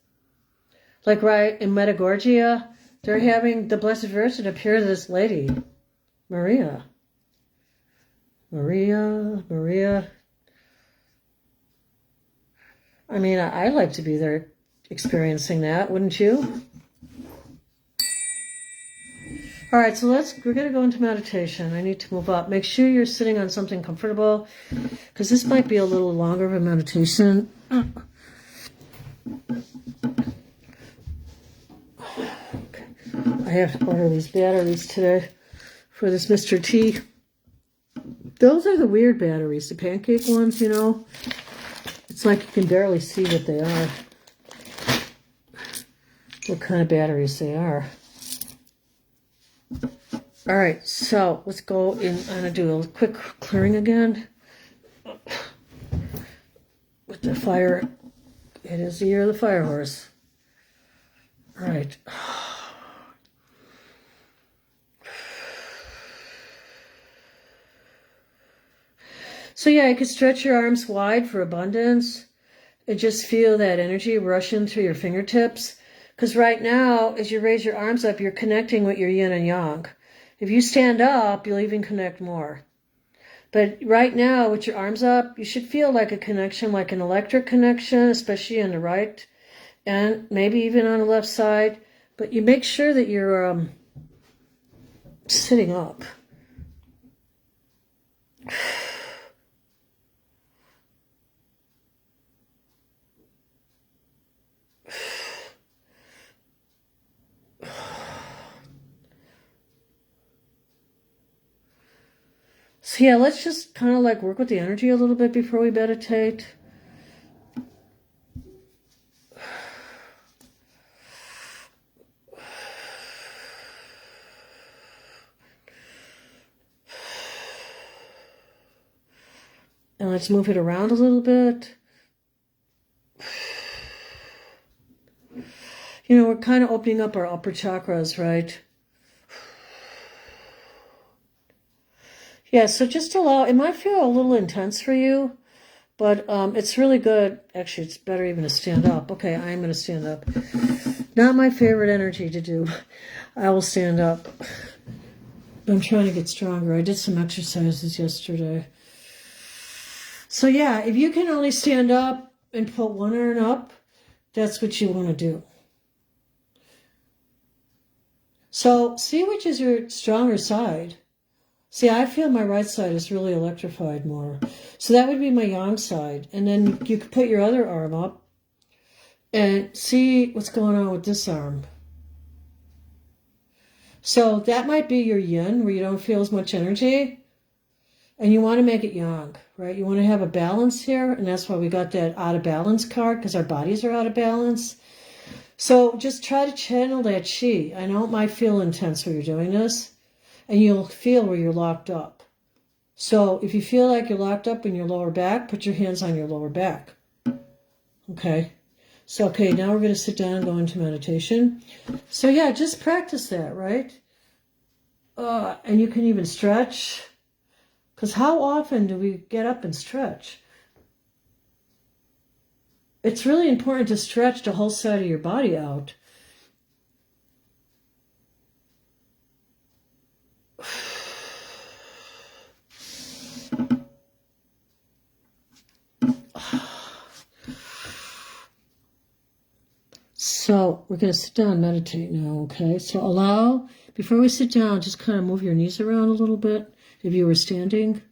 Like right in Medjugorje, they're having the Blessed Virgin appear to this lady, Maria. Maria. I mean, I'd like to be there experiencing that, wouldn't you? All right, so we're going to go into meditation. I need to move up. Make sure you're sitting on something comfortable, because this might be a little longer of a meditation. Okay. I have to order these batteries today for this Mr. T. Those are the weird batteries, the pancake ones, you know. It's like you can barely see what they are, what kind of batteries they are. All right, so let's go in. I'm going to do a quick clearing again with the fire. It is the year of the fire horse. All right. So yeah, you could stretch your arms wide for abundance and just feel that energy rushing through your fingertips. Because right now, as you raise your arms up, you're connecting with your yin and yang. If you stand up, you'll even connect more. But right now, with your arms up, you should feel like a connection, like an electric connection, especially on the right and maybe even on the left side. But you make sure that you're sitting up. So yeah, let's just kind of like work with the energy a little bit before we meditate. And let's move it around a little bit. You know, we're kind of opening up our upper chakras, right? Yeah, so just allow, it might feel a little intense for you, but it's really good. Actually, it's better even to stand up. Okay, I'm going to stand up. Not my favorite energy to do. I will stand up. I'm trying to get stronger. I did some exercises yesterday. So yeah, if you can only stand up and put one arm up, that's what you want to do. So see which is your stronger side. See, I feel my right side is really electrified more. So that would be my yang side. And then you could put your other arm up and see what's going on with this arm. So that might be your yin, where you don't feel as much energy. And you want to make it yang, right? You want to have a balance here. And that's why we got that out of balance card, because our bodies are out of balance. So just try to channel that chi. I know it might feel intense when you're doing this. And you'll feel where you're locked up. So if you feel like you're locked up in your lower back, put your hands on your lower back. Okay. So, okay, now we're going to sit down and go into meditation. So yeah, just practice that, right? And you can even stretch. Because how often do we get up and stretch? It's really important to stretch the whole side of your body out. So we're going to sit down and meditate now, okay? So allow, before we sit down, just kind of move your knees around a little bit if you were standing.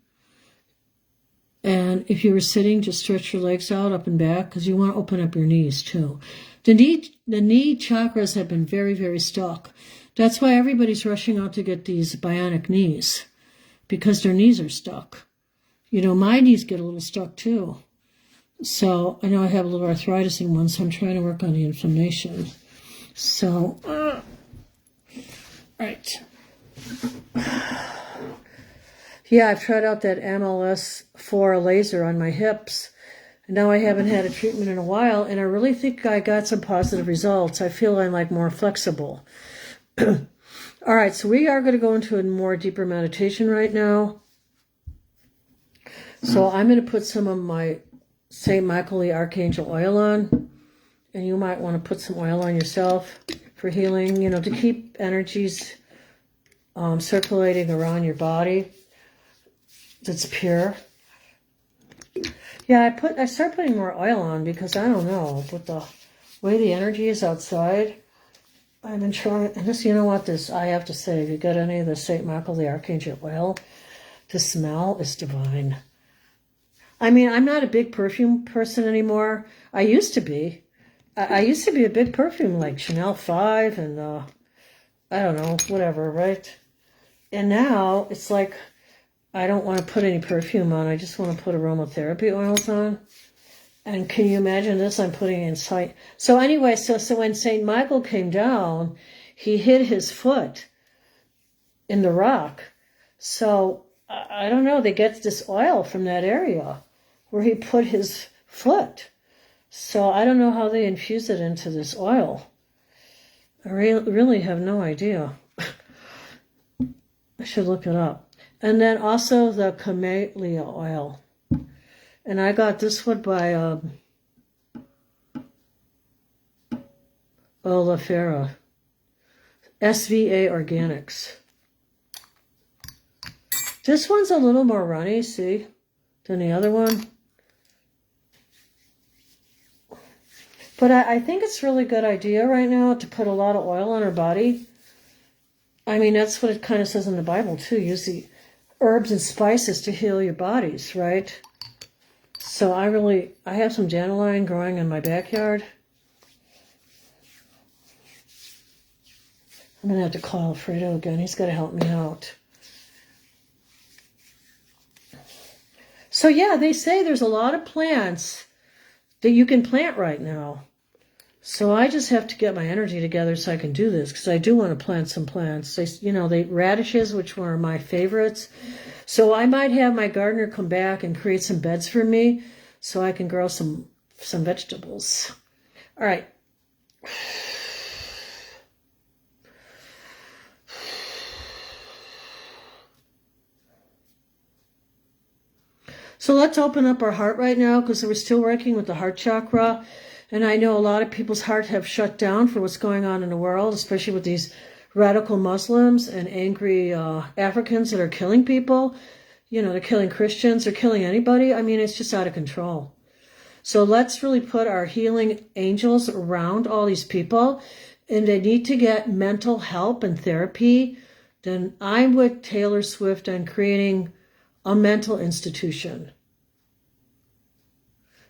And if you were sitting, just stretch your legs out up and back, because you want to open up your knees too. The knee chakras have been very, very stuck. That's why everybody's rushing out to get these bionic knees, because their knees are stuck. You know, my knees get a little stuck too. So I know I have a little arthritis in one, so I'm trying to work on the inflammation. So, right. Yeah, I've tried out that MLS4 laser on my hips. And now I haven't had a treatment in a while, and I really think I got some positive results. I feel I'm like more flexible. All right, so we are going to go into a more deeper meditation right now. So I'm going to put some of my St. Michael the Archangel oil on, and you might want to put some oil on yourself for healing, to keep energies circulating around your body that's pure. Yeah, I start putting more oil on because I don't know, with the way the energy is outside, I've been trying, and this, I have to say, if you got any of the St. Michael the Archangel oil, the smell is divine. I mean, I'm not a big perfume person anymore. I used to be. I used to be a big perfume, like Chanel 5 and, I don't know, whatever, right? And now it's like, I don't want to put any perfume on. I just want to put aromatherapy oils on. And can you imagine this? I'm putting in sight. So anyway, so when St. Michael came down, he hid his foot in the rock. So I don't know, they get this oil from that area where he put his foot. So I don't know how they infuse it into this oil. I really have no idea. I should look it up. And then also the camellia oil. And I got this one by Olafera. SVA Organics. This one's a little more runny, see, than the other one. But I think it's a really good idea right now to put a lot of oil on our body. I mean, that's what it kind of says in the Bible, too. Use the herbs and spices to heal your bodies, right? So I have some dandelion growing in my backyard. I'm going to have to call Alfredo again. He's got to help me out. So yeah, they say there's a lot of plants that you can plant right now. So I just have to get my energy together so I can do this, because I do want to plant some plants. They radishes, which were my favorites. So I might have my gardener come back and create some beds for me so I can grow some vegetables. All right. So let's open up our heart right now, because we're still working with the heart chakra. And I know a lot of people's heart have shut down for what's going on in the world, especially with these radical Muslims and angry Africans that are killing people. They're killing Christians, they're killing anybody. I mean, it's just out of control. So let's really put our healing angels around all these people, and they need to get mental help and therapy. Then I'm with Taylor Swift on creating a mental institution.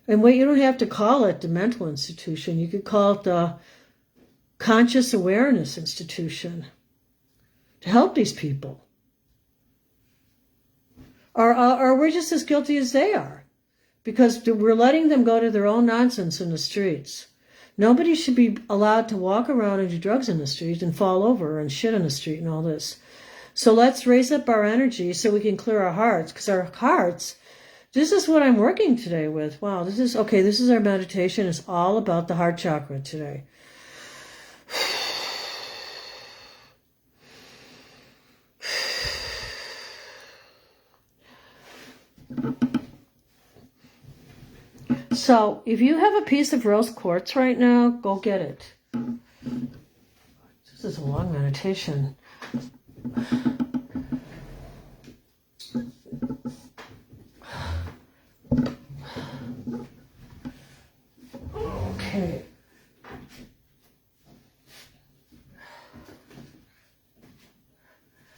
And you don't have to call it the mental institution. You could call it the conscious awareness institution to help these people. Or we're just as guilty as they are, because we're letting them go to their own nonsense in the streets. Nobody should be allowed to walk around and do drugs in the street and fall over and shit in the street and all this. So let's raise up our energy so we can clear our hearts, because our hearts, this is what I'm working today with. Wow, this is our meditation. It's all about the heart chakra today. So if you have a piece of rose quartz right now, go get it. This is a long meditation. Okay.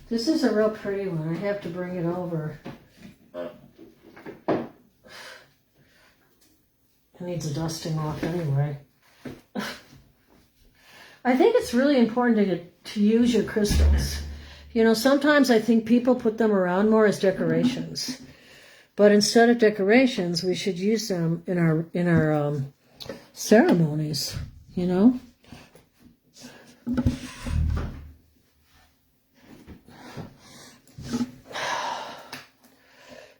This is a real pretty one. I have to bring it over. It needs a dusting off anyway. I think it's really important to use your crystals. Sometimes I think people put them around more as decorations. But instead of decorations, we should use them in our ceremonies,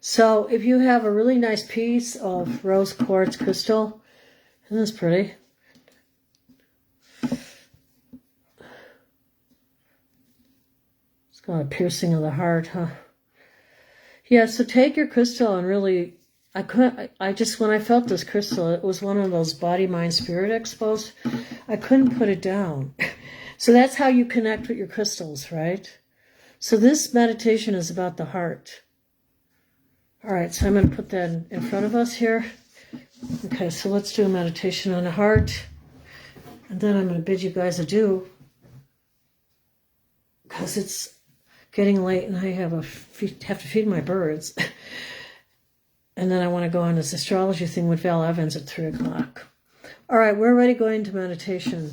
So if you have a really nice piece of rose quartz crystal, isn't this pretty? It's got a piercing of the heart, huh? Yeah, so take your crystal and really, when I felt this crystal, it was one of those body, mind, spirit expos. I couldn't put it down. So that's how you connect with your crystals, right? So this meditation is about the heart. All right, so I'm going to put that in front of us here. Okay, so let's do a meditation on the heart. And then I'm going to bid you guys adieu, because it's getting late and I have to feed my birds. And then I want to go on this astrology thing with Val Evans at 3 o'clock. All right, we're ready to go into meditation.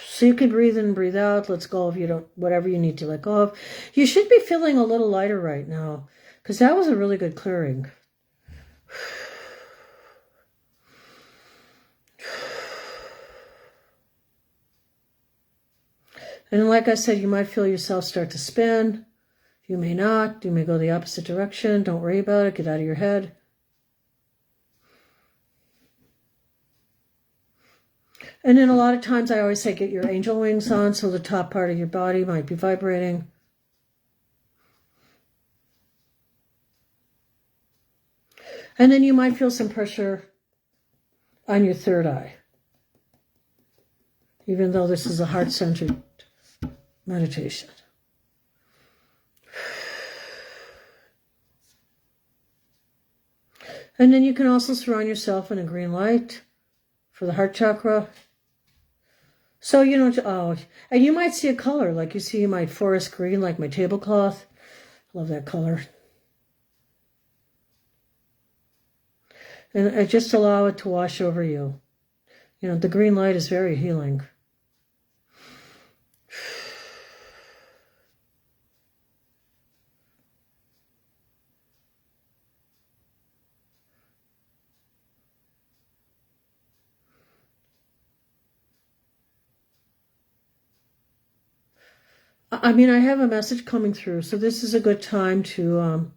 So you can breathe in and breathe out. Let's go if you don't, whatever you need to let go of. You should be feeling a little lighter right now, because that was a really good clearing. And like I said, you might feel yourself start to spin. You may not. You may go the opposite direction. Don't worry about it. Get out of your head. And then a lot of times I always say get your angel wings on, so the top part of your body might be vibrating. And then you might feel some pressure on your third eye, even though this is a heart-centered meditation. And then you can also surround yourself in a green light for the heart chakra. So, and you might see a color, like you see my forest green, like my tablecloth. I love that color. And I just allow it to wash over you. The green light is very healing. I have a message coming through, so this is a good time to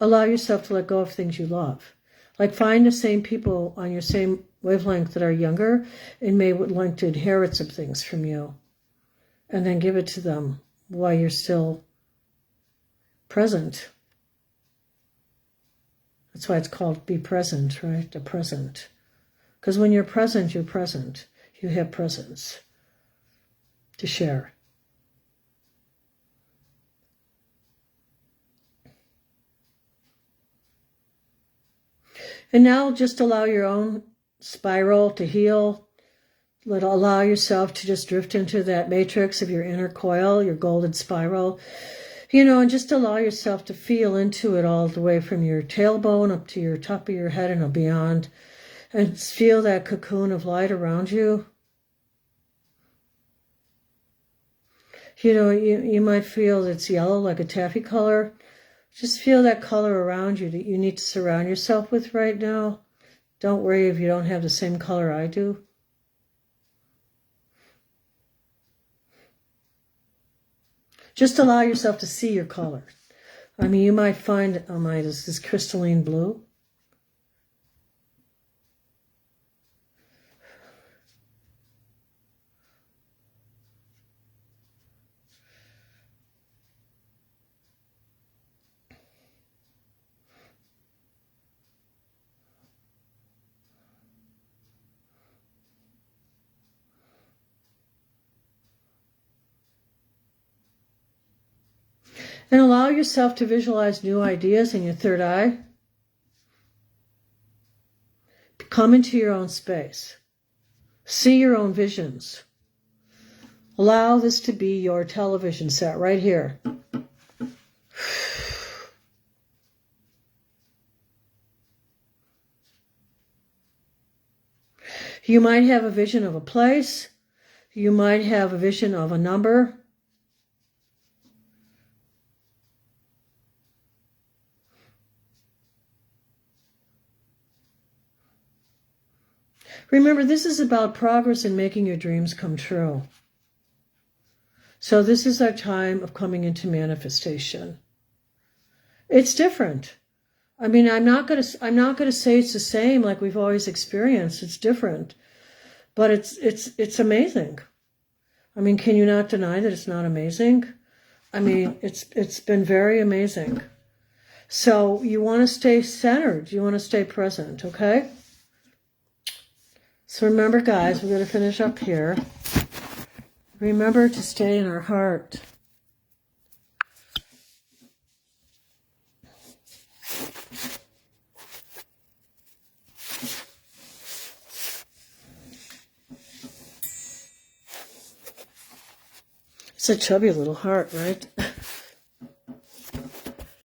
allow yourself to let go of things you love. Like find the same people on your same wavelength that are younger and may would like to inherit some things from you, and then give it to them while you're still present. That's why it's called be present, right? The present. Because when you're present, you're present. You have presence to share. And now just allow your own spiral to heal. Allow yourself to just drift into that matrix of your inner coil, your golden spiral. And just allow yourself to feel into it all the way from your tailbone up to your top of your head and beyond. And feel that cocoon of light around you. You might feel it's yellow like a taffy color. Just feel that color around you that you need to surround yourself with right now. Don't worry if you don't have the same color I do. Just allow yourself to see your color. You might find, this is crystalline blue. And allow yourself to visualize new ideas in your third eye. Come into your own space. See your own visions. Allow this to be your television set right here. You might have a vision of a place. You might have a vision of a number. Remember, this is about progress in making your dreams come true. So this is our time of coming into manifestation. It's different. I'm not going to say it's the same like we've always experienced. It's different. But it's amazing. I mean, can you not deny that it's not amazing? I mean, it's been very amazing. So you want to stay centered. You want to stay present, okay? So remember, guys, we're going to finish up here. Remember to stay in our heart. It's a chubby little heart, right?